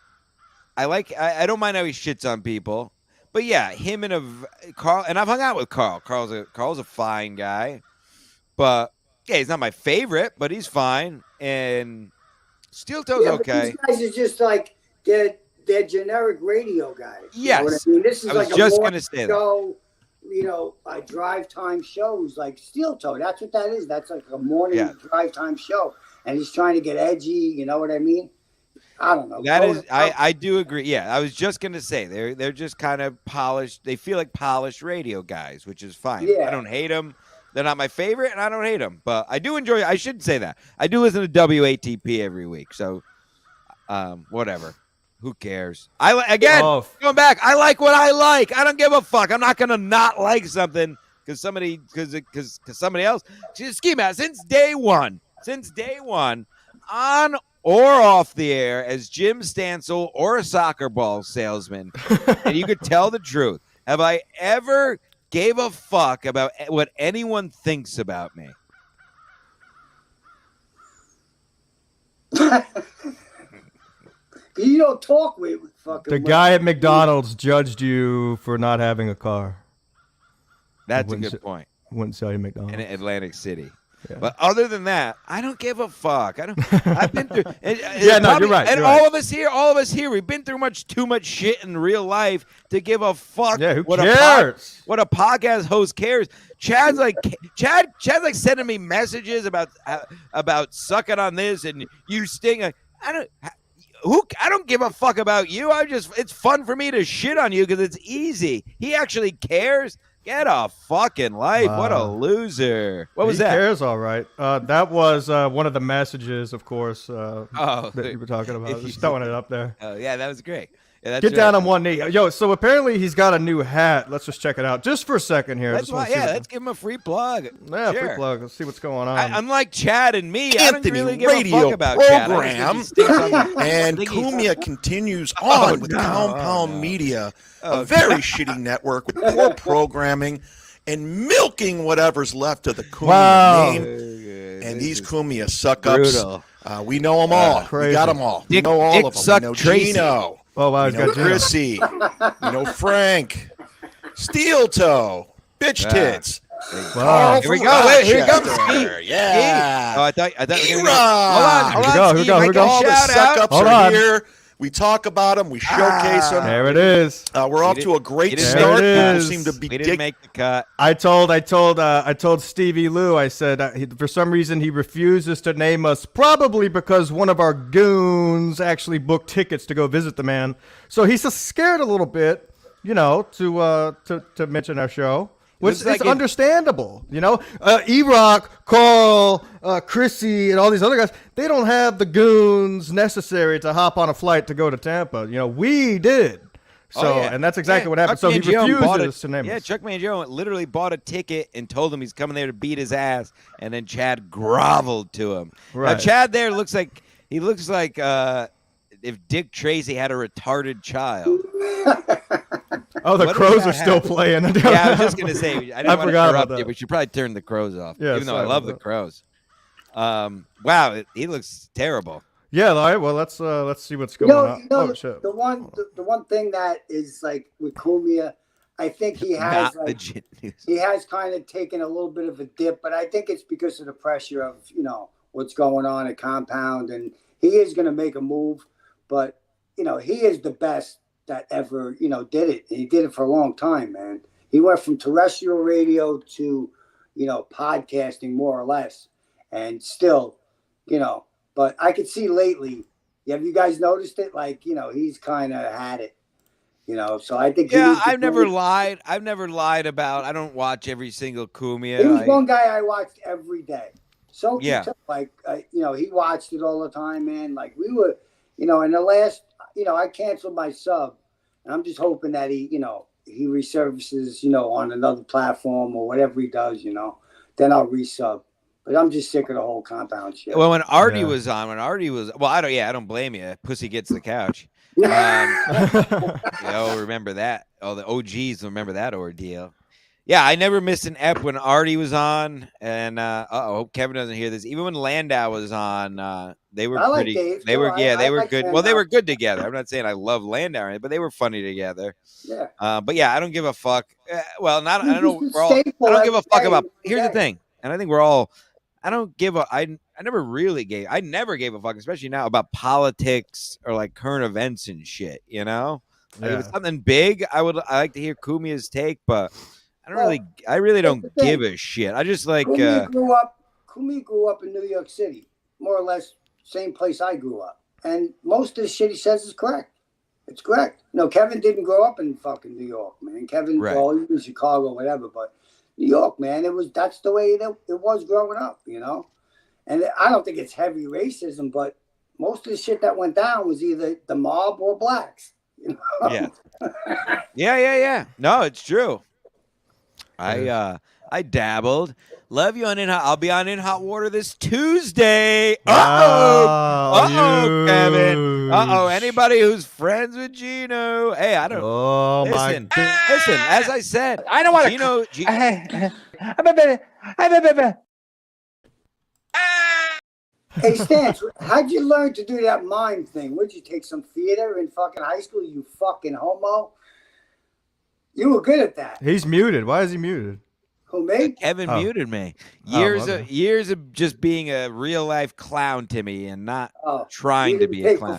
don't mind how he shits on people, but yeah, him and Carl, and I've hung out with Carl. Carl's a fine guy, but yeah, he's not my favorite, but he's fine. And Steel Toe's okay. These guys are just like they're generic radio guys. Yes, you know what I mean? This is I was like just a gonna say show. You know, drive time shows like Steel Toe. That's what that is. That's like a morning drive time show, and he's trying to get edgy. You know what I mean? I don't know. I do agree. Yeah, I was just gonna say they're just kind of polished. They feel like polished radio guys, which is fine. Yeah. I don't hate them. They're not my favorite, and I don't hate them. But I do enjoy. I should say that I do listen to WATP every week. So, whatever. Who cares? Going back. I like what I like. I don't give a fuck. I'm not gonna not like something because somebody else. Just scheme out since day one, on or off the air as Jim Stancil or a soccer ball salesman, and you could tell the truth. Have I ever gave a fuck about what anyone thinks about me? You don't talk with fucking. The guy at McDonald's judged you for not having a car. That's a good point. Wouldn't sell you McDonald's in Atlantic City. Yeah. But other than that, I don't give a fuck. I've been through. You're right. And you're all right. of us here, we've been through too much shit in real life to give a fuck. Yeah, who cares? What a podcast host cares. Chad's like sending me messages about sucking on this and you sting. I don't give a fuck about you. It's fun for me to shit on you because it's easy. He actually cares. Get a fucking life. What a loser. What was that? He cares, all right. That was one of the messages, of course, that you were talking about. Just throwing it up there. Oh, yeah, that was great. Yeah, that's Get down on one knee. Yo, so apparently he's got a new hat. Let's just check it out just for a second here. Let's give him a free plug. Yeah, sure. free plug. Let's see what's going on. Unlike Chad and me, Anthony I don't really give radio a fuck about program, Chad. and Cumia continues on with Compound Media, a very shitty network with poor programming and milking whatever's left of the Cumia name. And these Cumia suck-ups, we know them all. We got them all. We know all of them. We know Gino. Oh, wow, we know Chrissy. We know Frank. Steel Toe. Bitch Tits. Wow. Here we go. Here comes Steve. Yeah. Oh, I thought we were Hold on. Here we go. All the suck-ups Hold are on. here. We talk about them. We showcase them. There it is. We're off to a great There start. it People is. seem to be We didn't make the cut. I told Stevie Lou, I said, for some reason he refuses to name us, probably because one of our goons actually booked tickets to go visit the man. So he's just scared a little bit, to mention our show. Which is understandable, E-Rock, Carl, Chrissy, and all these other guys, they don't have the goons necessary to hop on a flight to go to Tampa. We did. So, and that's exactly what happened. So he refuses to name us. Yeah, Chuck Mangione literally bought a ticket and told him he's coming there to beat his ass, and then Chad groveled to him. Right. Now, Chad there looks like if Dick Tracy had a retarded child. Oh, the Crows are still playing. Yeah, I was just going to say, I didn't want to forgot interrupt about that. you, but we should probably turn the Crows off, Yeah, even though I sorry love about the Crows. Wow, he looks terrible. Yeah, all right. Well, let's see what's going on. Oh, shit. The one thing that is like with Cumia, I think he has he has kind of taken a little bit of a dip, but I think it's because of the pressure of what's going on at Compound, and he is going to make a move, but he is the best that ever did it. He did it for a long time, man. He went from terrestrial radio to podcasting more or less, and still but I could see lately, have you guys noticed it? Like, he's kind of had it, so I think. Yeah, I've never lied. I've never lied about, I don't watch every single Cumia. He was one guy I watched every day. So, yeah. Like, he watched it all the time, man. Like, we were, in the last, I canceled my sub, and I'm just hoping that he he resurfaces, on another platform or whatever he does, then I'll resub. But I'm just sick of the whole compound shit. Well, when Artie was on, I don't blame you. Pussy gets the couch. Remember that. Oh, the OGs remember that ordeal. Yeah, I never missed an ep when Artie was on, and hope Kevin doesn't hear this. Even when Landau was on, they were pretty. Dave, they were, they were like good. Landau. Well, they were good together. I'm not saying I love Landau, but they were funny together. Yeah. But yeah, I don't give a fuck. I don't know. I don't give a fuck about. Here's the thing, and I think we're all. I don't give a. I never gave a fuck, especially now, about politics or like current events and shit. Like if it's something big, I like to hear Kumia's take, but. I really don't give a shit. I just like Kumi grew up in New York City, more or less same place I grew up. And most of the shit he says is correct. It's correct. No, Kevin didn't grow up in fucking New York, man. Kevin, right. Well, he was in Chicago, whatever, but New York, man, that's the way it was growing up, And I don't think it's heavy racism, but most of the shit that went down was either the mob or blacks. Yeah. No, it's true. I dabbled. Love you on In Hot. I'll be on In Hot Water this Tuesday. Uh-oh, Kevin. Anybody who's friends with Gino. Hey, I don't know. Listen, as I said, I don't want to. Gino. Hey, Stance, how'd you learn to do that mime thing? Would you take some theater in fucking high school, you fucking homo? You were good at that. He's muted. Why is he muted? Who, me? Kevin muted me. Years of just being a real life clown to me and not trying to be a clown.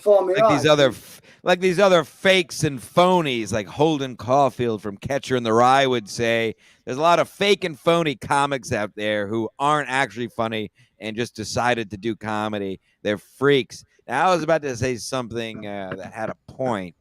Like these other fakes and phonies, like Holden Caulfield from Catcher in the Rye would say. There's a lot of fake and phony comics out there who aren't actually funny and just decided to do comedy. They're freaks. Now I was about to say something that had a point.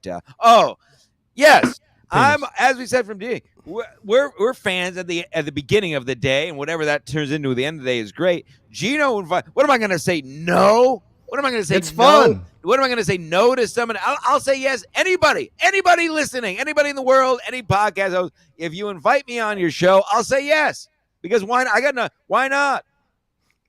Yes. As we said from D, we're fans at the beginning of the day, and whatever that turns into at the end of the day is great. Gino, what am I going to say? No. What am I going to say? It's fun. What am I going to say? No to someone? I'll say yes. Anybody listening, anybody in the world, any podcast host. If you invite me on your show, I'll say yes because why not? Why not?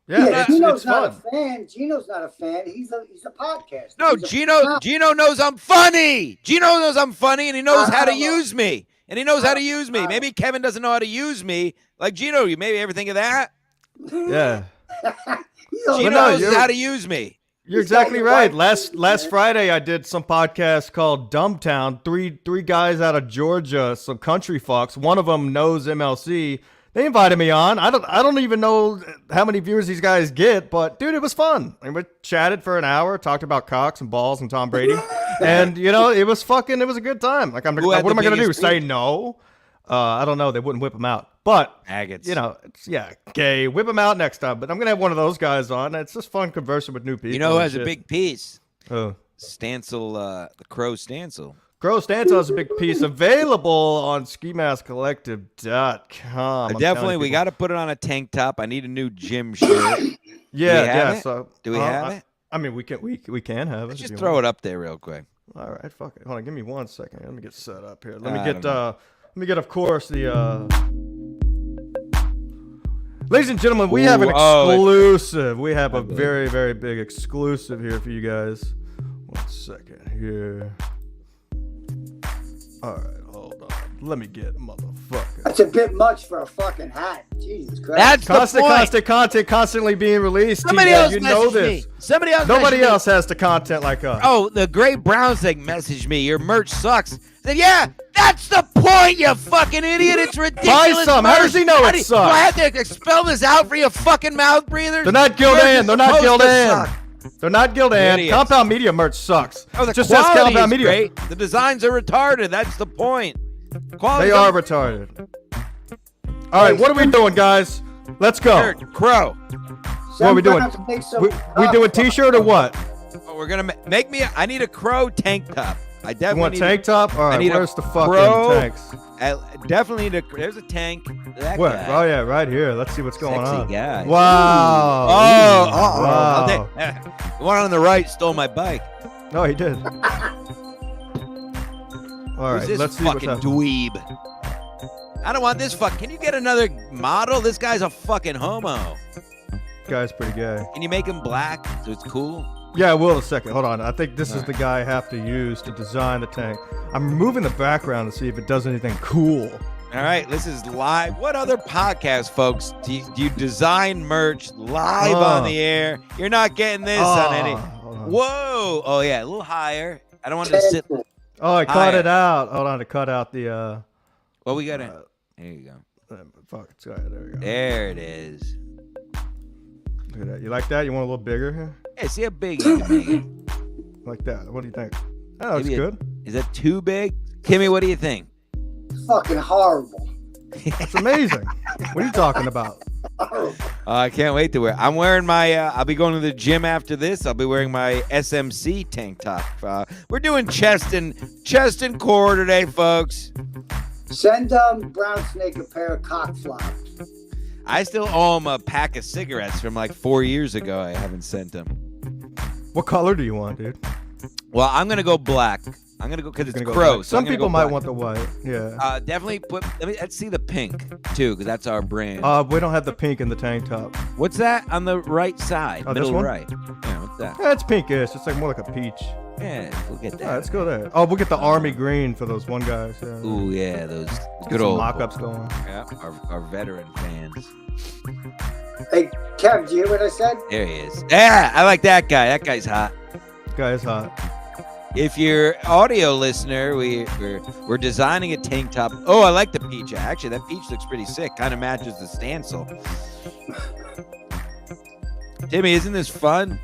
Yeah, Gino's it's not fun. a fan. Gino's not a fan. He's a podcaster. No, Gino knows I'm funny. Gino knows I'm funny, and he knows how to use me. Maybe Kevin doesn't know how to use me. Like Gino, you maybe ever think of that? Yeah. Gino knows how to use me. You're exactly right. Last Friday, I did some podcast called Dumbtown. Three guys out of Georgia, some country fucks. One of them knows MLC. They invited me on. I don't even know how many viewers these guys get, but dude, it was fun. And we chatted for an hour, talked about cocks and balls and Tom Brady, and it was a good time. Like, what am I gonna do? Say no? I don't know. They wouldn't whip him out, but maggots. Gay. Whip him out next time. But I'm gonna have one of those guys on. It's just fun conversing with new people. You know who has a big piece? Oh, Stancil, the Crow Stancil. Crow Stancil has a big piece available on skimaskcollective.com. Definitely, we got to put it on a tank top. I need a new gym shirt. Yeah. So do we have it? I mean, we can have it. Let's just throw it up there real quick. All right, fuck it. Hold on, give me 1 second. Let me get set up here. Let me get, of course, the. Ladies and gentlemen, we have an exclusive. We have a very, very big exclusive here for you guys. 1 second here. All right, hold on. Let me get motherfucker. That's a bit much for a fucking hat. Jesus Christ. That's constant content constantly being released. Somebody else know this. Me. Nobody else has the content like us. Oh, the Great Brown thing messaged me. Your merch sucks. I said, yeah, that's the point, you fucking idiot. It's ridiculous. Buy some. How does he know it sucks? Do I have to spell this out for you fucking mouth breathers? They're not Gildan. They're not Gildan. Compound Media merch sucks. Oh, the just says Compound Media. Great. The designs are retarded. That's the point. They are retarded. All right, what are we doing, guys? Let's go. Crow. What are we doing? We doing T-shirt or what? Oh, we're gonna make me. I need a Crow tank top. I definitely you want tank top. All right, where's the fucking tanks? I definitely need a. There's a tank. What? Guy. Oh yeah, right here. Let's see what's going on. Guy. Wow. Wow. The one on the right stole my bike. No, he did. All right, Who's this let's see what's fucking happening. dweeb? I don't want this fuck. Can you get another model? This guy's a fucking homo. Guy's pretty gay. Can you make him black so it's cool? Yeah, I will in a second. Hold on. I think this is the guy I have to use to design the tank. I'm removing the background to see if it does anything cool. All right, this is live. What other podcast, folks? Do you design merch live on the air? You're not getting this on any. Whoa! Oh yeah, a little higher. I don't want to sit. Oh, I cut it out. Hold on to cut out the. Well, we got it. There you go. Fuck, it's got it. There we go. There it is. Look at that. You like that? You want a little bigger here? Yeah, see how big you can make it. Like that. What do you think? Oh, it's Maybe good. Is that too big? Kimmy, what do you think? Fucking horrible. It's amazing. What are you talking about? I can't wait to wear. I'm wearing my. I'll be going to the gym after this. I'll be wearing my SMC tank top. We're doing chest and core today, folks. Send Brown Snake a pair of cock flops. I still owe him a pack of cigarettes from like 4 years ago. I haven't sent him. What color do you want, dude? Well, I'm gonna go black. I'm gonna go because it's gross. Some people might want the white. Yeah. Definitely put. Let's see the pink too, because that's our brand. We don't have the pink in the tank top. What's that on the right side? Oh, middle this one? right. Yeah, what's that? Yeah, it's pinkish. It's like more like a peach. Yeah, we'll get that. All right, let's go there. Oh, we'll get the army green for those one guys. Yeah. Ooh, yeah, those Get good some old mock-ups going. Yeah, our veteran fans. Hey, Kev, do you hear what I said? There he is. Yeah, I like that guy. That guy's hot. Guy is hot. If you're audio listener, we're designing a tank top. Oh, I like the peach. Actually, that peach looks pretty sick. Kind of matches the Stancil. Timmy, isn't this fun?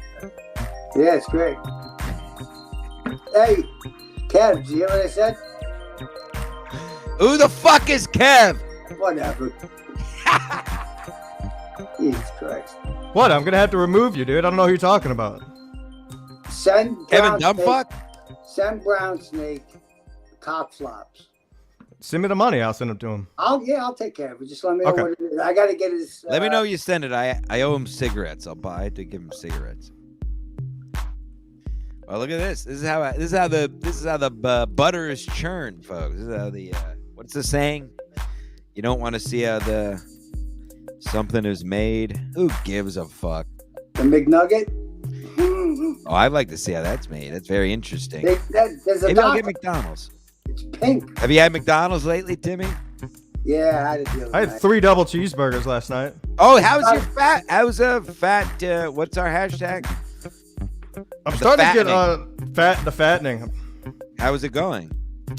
Yeah, it's great. Hey, Kev, do you hear what I said? Who the fuck is Kev? Whatever. Jesus Christ. What? I'm gonna have to remove you, dude. I don't know who you're talking about. Send Kevin Brown Dumbfuck? Snake, send Brown Snake cock flops. Send me the money. I'll send them to him. I'll take care of it. Just let me know Okay. what it is. I gotta get his. Let me know you send it. I owe him cigarettes. I'll buy it to give him cigarettes. Well, look at this. This is how the butter is churned, folks. This is how the what's the saying? You don't want to see how the something is made. Who gives a fuck? The McNugget. Oh, I'd like to see how that's made. That's very interesting. There's a Maybe I'll doc- get McDonald's. It's pink. Have you had McDonald's lately, Timmy? Yeah, I had it the other I had night. 3 double cheeseburgers last night. Oh, how's your fat? How's a fat? What's our hashtag? I'm starting to get the fattening. How's it going?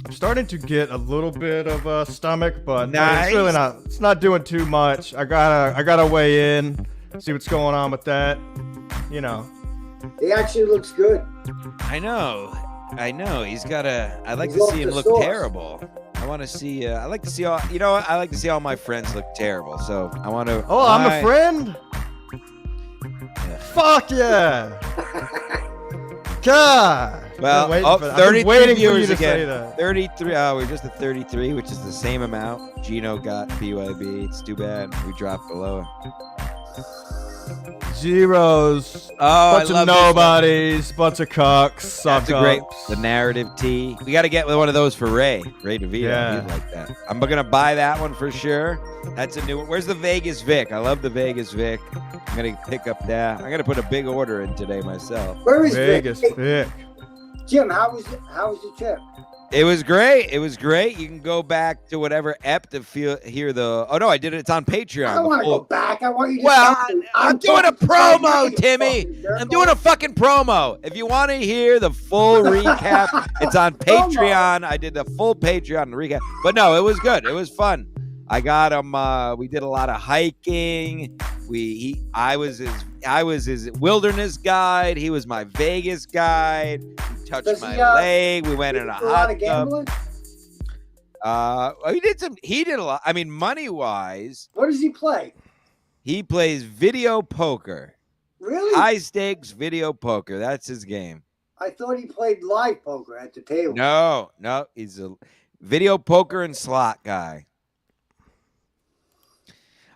I'm starting to get a little bit of stomach, but Nice. it's really not. It's not doing too much. I gotta weigh in, see what's going on with that. You know. He actually looks good. I know. He's got a. I'd like He's to off see him the look sauce. terrible. I want to see. I like to see all. You know what? I like to see all my friends look terrible. So I want to. Oh, I'm a friend. Yeah. Fuck yeah. God. Well, I've been 33 waiting for you viewers to say again. that. 33. We're just at 33, which is the same amount. Gino got BYB. It's too bad we dropped below. Zeros. Oh, Bunch of nobodies. Bunch of cucks. Suck That's a great. ups. The narrative tee. We got to get one of those for Ray DeVito. Yeah. He'd like that. I'm gonna buy that one for sure. That's a new one. Where's the Vegas Vic? I love the Vegas Vic. I'm gonna pick up that. I'm gonna put a big order in today myself. Where is Vegas. Vic? Vic. Jim, how was the trip? It was great. It was great. You can go back to whatever ep to hear the. Oh no, I did it. It's on Patreon. I don't want to go back. I want you to. Well, tell me. I'm doing a fucking promo, sorry, you Timmy. fucking jerk I'm doing a off. fucking promo. If you want to hear the full recap, it's on Patreon. I did the full Patreon recap. But no, it was good. It was fun. I got him. We did a lot of hiking. I was his wilderness guide. He was my Vegas guide. He touched Does my he, leg. We went in a A lot hot of tub. gambling. He did a lot. I mean, money wise, What does he play? he plays video poker. Really? High stakes video poker. That's his game. I thought he played live poker at the table. No, he's a video poker and slot guy.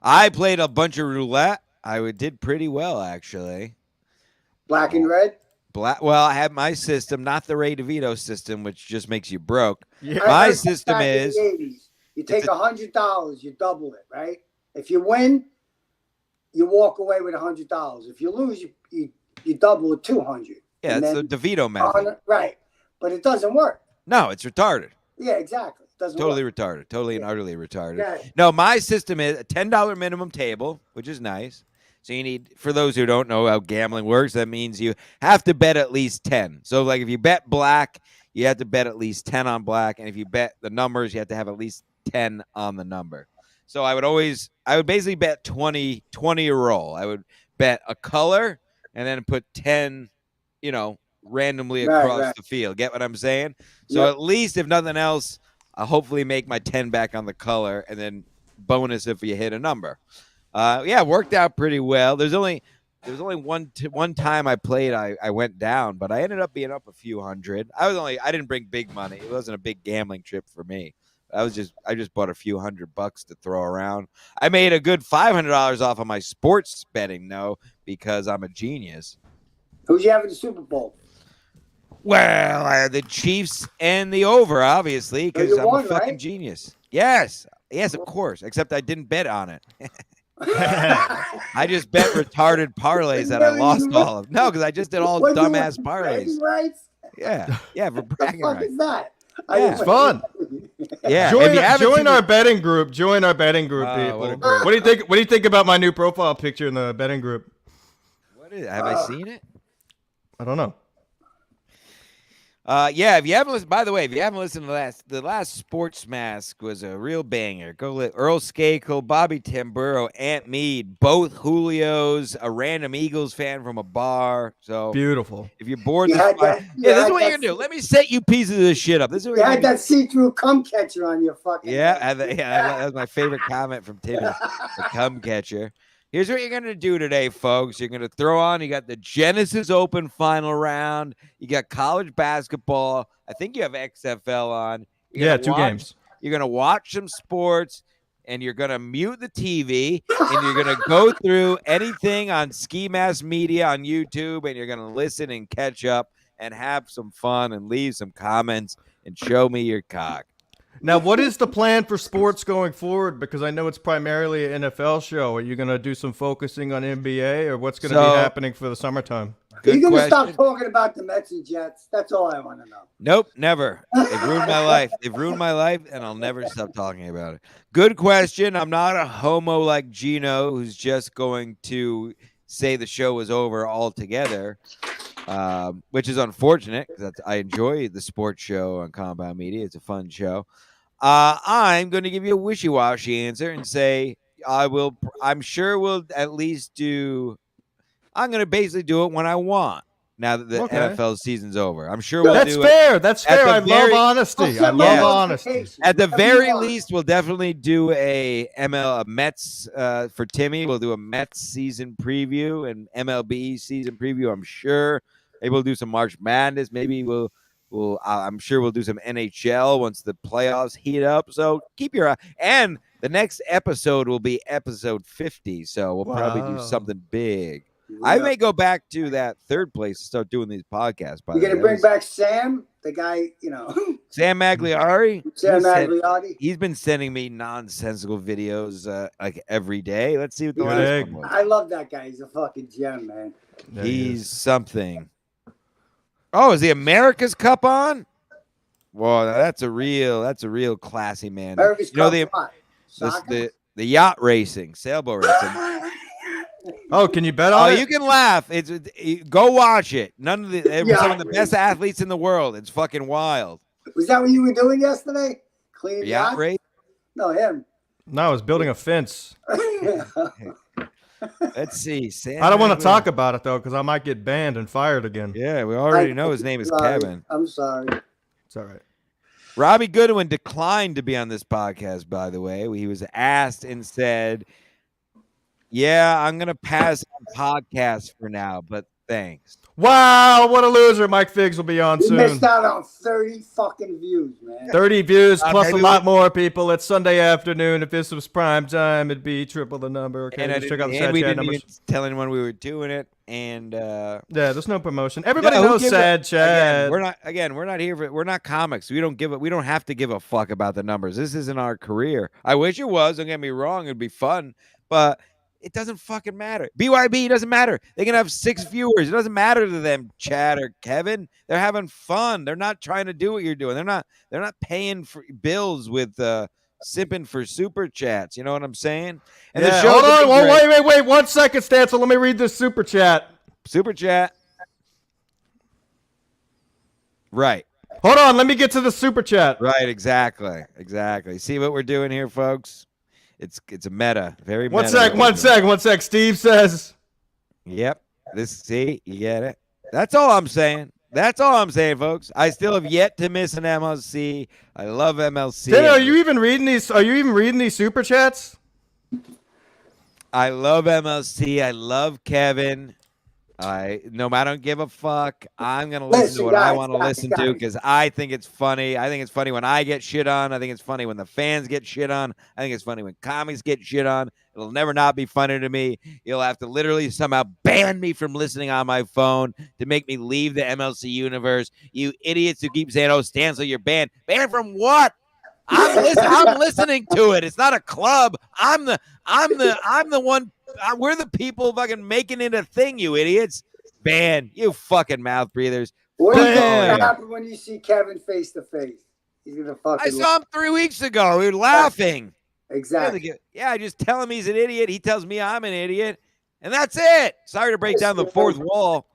I played a bunch of roulette. I did pretty well, actually. Black and red. Black. Well, I have my system, not the Ray DeVito system, which just makes you broke. Yeah. My system Back in is the 80s, you take $100, you double it, right? If you win, you walk away with $100. If you lose, you double it 200. Yeah, it's the DeVito method. Right, but it doesn't work. No, it's retarded. Yeah, exactly. It doesn't Totally work. retarded. Totally and utterly retarded. Yeah. No, my system is a $10 minimum table, which is nice. So you need, for those who don't know how gambling works, that means you have to bet at least 10. So like if you bet black, you have to bet at least 10 on black. And if you bet the numbers, you have to have at least 10 on the number. So I would basically bet 20 a roll. I would bet a color and then put 10, randomly across the field. Get what I'm saying? So at least, if nothing else, I'll hopefully make my 10 back on the color and then bonus if you hit a number. It worked out pretty well. There was only one time I played, I went down, but I ended up being up a few hundred. I didn't bring big money. It wasn't a big gambling trip for me. I just bought a few $100 to throw around. I made a good $500 off of my sports betting, though, because I'm a genius. Who'd you have in the Super Bowl? Well, I had the Chiefs and the over, obviously, because I'm a fucking genius. Yes, of course. Except I didn't bet on it. I just bet retarded parlays that I lost all of. No, because I just did all dumbass parlays. Yeah, for bragging rights. What the fuck is that? Yeah. It's fun. Yeah, join our betting group. Join our betting group, people. What do you think? What do you think about my new profile picture in the betting group? What is? Have I seen it? I don't know. If you haven't listened, by the way, if you haven't listened to the last Sports Mask was a real banger. Go let Earl Skakel, Bobby Tamburo, Ant Mead, both Julios, a random Eagles fan from a bar. So beautiful. If you're bored, this is what you're gonna do. Let me set you pieces of this shit up. This is what you had that see-through cum catcher on your fucking. That was my favorite comment from Timmy, the cum catcher. Here's what you're going to do today, folks. You're going to throw on, you got the Genesis Open final round. You got college basketball. I think you have XFL on. Two games. You're going to watch some sports, and you're going to mute the TV, and you're going to go through anything on Ski Mask Media on YouTube, and you're going to listen and catch up and have some fun and leave some comments and show me your cock. Now, what is the plan for sports going forward? Because I know it's primarily an NFL show. Are you going to do some focusing on NBA, or what's going to be happening for the summertime? Are you going to stop talking about the Mets and Jets? That's all I want to know. Nope, never. They've ruined my life. They've ruined my life, and I'll never stop talking about it. Good question. I'm not a homo like Gino, who's just going to say the show was over altogether, which is unfortunate because I enjoy the sports show on Compound Media. It's a fun show. I'm going to give you a wishy-washy answer and say I'm sure we'll at least I'm going to basically do it when I want. Now that the NFL season's over, I'm sure we'll do fair. it. That's fair. I love honesty. I love honesty. At the very least, we'll definitely do a Mets for Timmy. We'll do a Mets season preview and MLB season preview. I'm sure. Maybe we'll do some March Madness. Maybe I'm sure we'll do some NHL once the playoffs heat up. So keep your eye. And the next episode will be episode 50. So we'll probably do something big. Yeah. I may go back to that third place to start doing these podcasts. You're going to bring back Sam, the guy, Sam Magliari? Magliari. He's been sending me nonsensical videos like every day. Let's see what the last one was. I love that guy. He's a fucking gem, man. Yeah, he's something. Oh, is the America's Cup on? Well, that's a real classy man. America's Cup. The yacht racing, sailboat racing. Oh, can you bet on it? You can laugh. Go watch it. Some of the best athletes in the world. It's fucking wild. Was that what you were doing yesterday? Cleaning yacht race? No, him. No, I was building a fence. Let's see. Sam I don't want to talk about it, though, because I might get banned and fired again. Yeah, we already know his name is Kevin. I'm sorry. It's all right. Robbie Goodwin declined to be on this podcast, by the way. He was asked and said, yeah, I'm going to pass on podcasts for now, but Thanks. Wow, what a loser. Mike Figs will be on You soon. missed out on 30 fucking views, man. 30 views plus a maybe lot more people. It's Sunday afternoon. If this was prime time, it'd be triple the number. Okay, And, just check out the and Sad we Chat didn't numbers. even tell anyone we were doing it. And Yeah, there's no promotion. Everybody no, who knows gives Sad Chat. We're not here for. We're not comics. We don't have to give a fuck about the numbers. This isn't our career. I wish it was. Don't get me wrong. It'd be fun, but it doesn't fucking matter. BYB doesn't matter. They can have 6 viewers. It doesn't matter to them, Chad or Kevin. They're having fun. They're not trying to do what you're doing. They're not paying for bills with sipping for super chats. You know what I'm saying? And Yeah, hold on. Oh, wait. 1 second, Stancil. Let me read this super chat. Super chat. Right. Hold on. Let me get to the super chat. Right. Exactly. See what we're doing here, folks? It's a meta. Very meta. One sec. Steve says. Yep. See, you get it. That's all I'm saying. Folks. I still have yet to miss an MLC. I love MLC. Are you even reading these super chats? I love MLC. I love Kevin. I don't give a fuck. I'm gonna listen to what I want to listen to because I think it's funny. I think it's funny when I get shit on. I think it's funny when the fans get shit on. I think it's funny when comics get shit on. It'll never not be funny to me. You'll have to literally somehow ban me from listening on my phone to make me leave the MLC universe. You idiots who keep saying, "Oh, Stancil, you're banned." Banned from what? I'm listening to it. It's not a club. I'm the one. We're the people fucking making it a thing, you idiots. Ban, you fucking mouth breathers. What do you think will happen when you see Kevin face to face? He's gonna fucking. I saw him 3 weeks ago. We were laughing. Exactly. Yeah, I just tell him he's an idiot. He tells me I'm an idiot, and that's it. Sorry to break down the fourth wall.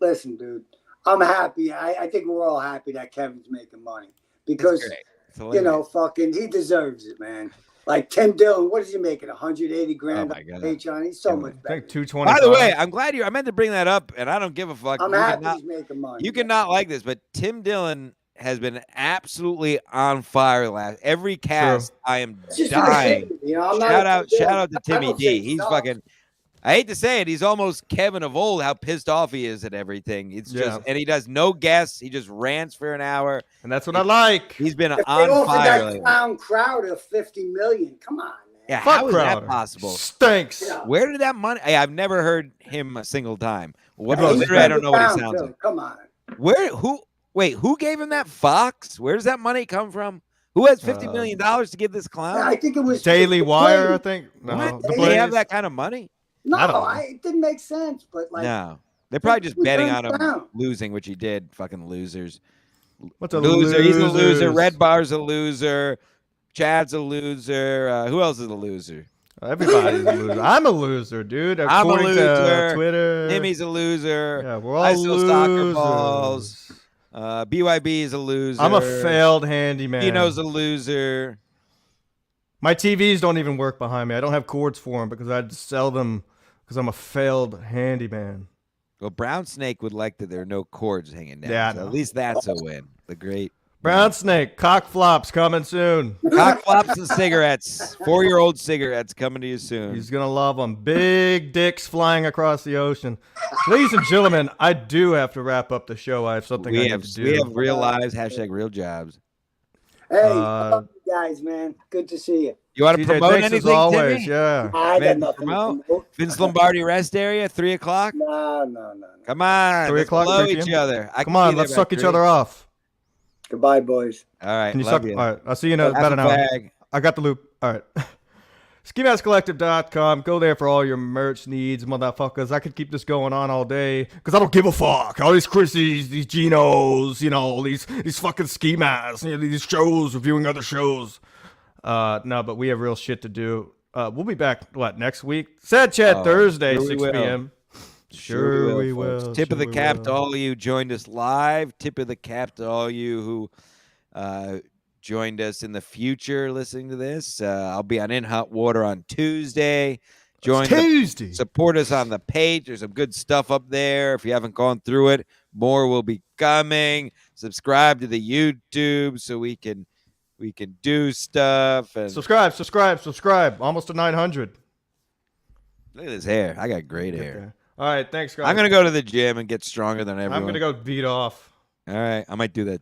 Listen, dude, I'm happy. I think we're all happy that Kevin's making money because fucking he deserves it, man. Like Tim Dillon, what is he making? 180 grand on Patreon. He's so much better. 220. By the way, I'm glad I meant to bring that up, and I don't give a fuck. I'm happy he's making money. You cannot like this, but Tim Dillon has been absolutely on fire every cast. True. I am dying. Shout out to Timmy D. He's fucking. I hate to say it, he's almost Kevin of old. How pissed off he is at everything. It's just, and he does no guests. He just rants for an hour, and that's what I like. He's been on fire. That clown Crowder 50 million. Come on, man. Yeah, how is that possible? Stinks. Yeah. Where did that money? Hey, I've never heard him a single time. What? I don't know what he sounds like. Come on. Who gave him that? Fox? Where does that money come from? Who has $50 million to give this clown? I think it was Daily Wire. I think. No, do they have that kind of money? No, it didn't make sense. But like, no, they're probably just betting on him losing, which he did. Fucking losers. What's a loser? He's a loser. Red Bar's a loser. Chad's a loser. Who else is a loser? Everybody's a loser. I'm a loser, dude. I'm a loser. Twitter. Timmy's a loser. Yeah, we're all losers. Soccer balls. BYB is a loser. I'm a failed handyman. Dino's a loser. My TVs don't even work behind me. I don't have cords for them because I'd sell them because I'm a failed handyman. Well, Brown Snake would like that there are no cords hanging down. Yeah, so at least that's a win. The great Brown Snake, cock flops coming soon. Cock flops and cigarettes. 4-year-old cigarettes coming to you soon. He's going to love them. Big dicks flying across the ocean. Ladies and gentlemen, I do have to wrap up the show. I have something I need to do. We have real lives, #real jobs. Hey, I love you guys, man. Good to see you. You want to promote anything, as always, Timmy? Yeah. I got nothing to promote. Vince Lombardi rest area, 3 o'clock? No. Come on. 3 o'clock, Blow 3 p.m. each other. Come on, let's suck each other off. Goodbye, boys. All right. Can you suck? You. All right. I'll see you in about an hour. I got the loop. All right. SkiMaskCollective.com. Go there for all your merch needs, motherfuckers. I could keep this going on all day because I don't give a fuck. All these Chrissies, these Genos, these fucking ski masks, these shows, reviewing other shows. No, but we have real shit to do. We'll be back, next week? Sad Chat Thursday, 6 p.m. Sure we will. Tip of the cap to all of you joined us live. Tip of the cap to all you who joined us in the future listening to this. I'll be on In Hot Water on Tuesday. Support us on the page. There's some good stuff up there. If you haven't gone through it, more will be coming. Subscribe to the YouTube so we can do stuff. And subscribe. Almost to 900. Look at his hair. I got great hair. All right, thanks, guys. I'm gonna go to the gym and get stronger than everyone. I'm gonna go beat off. All right, I might do that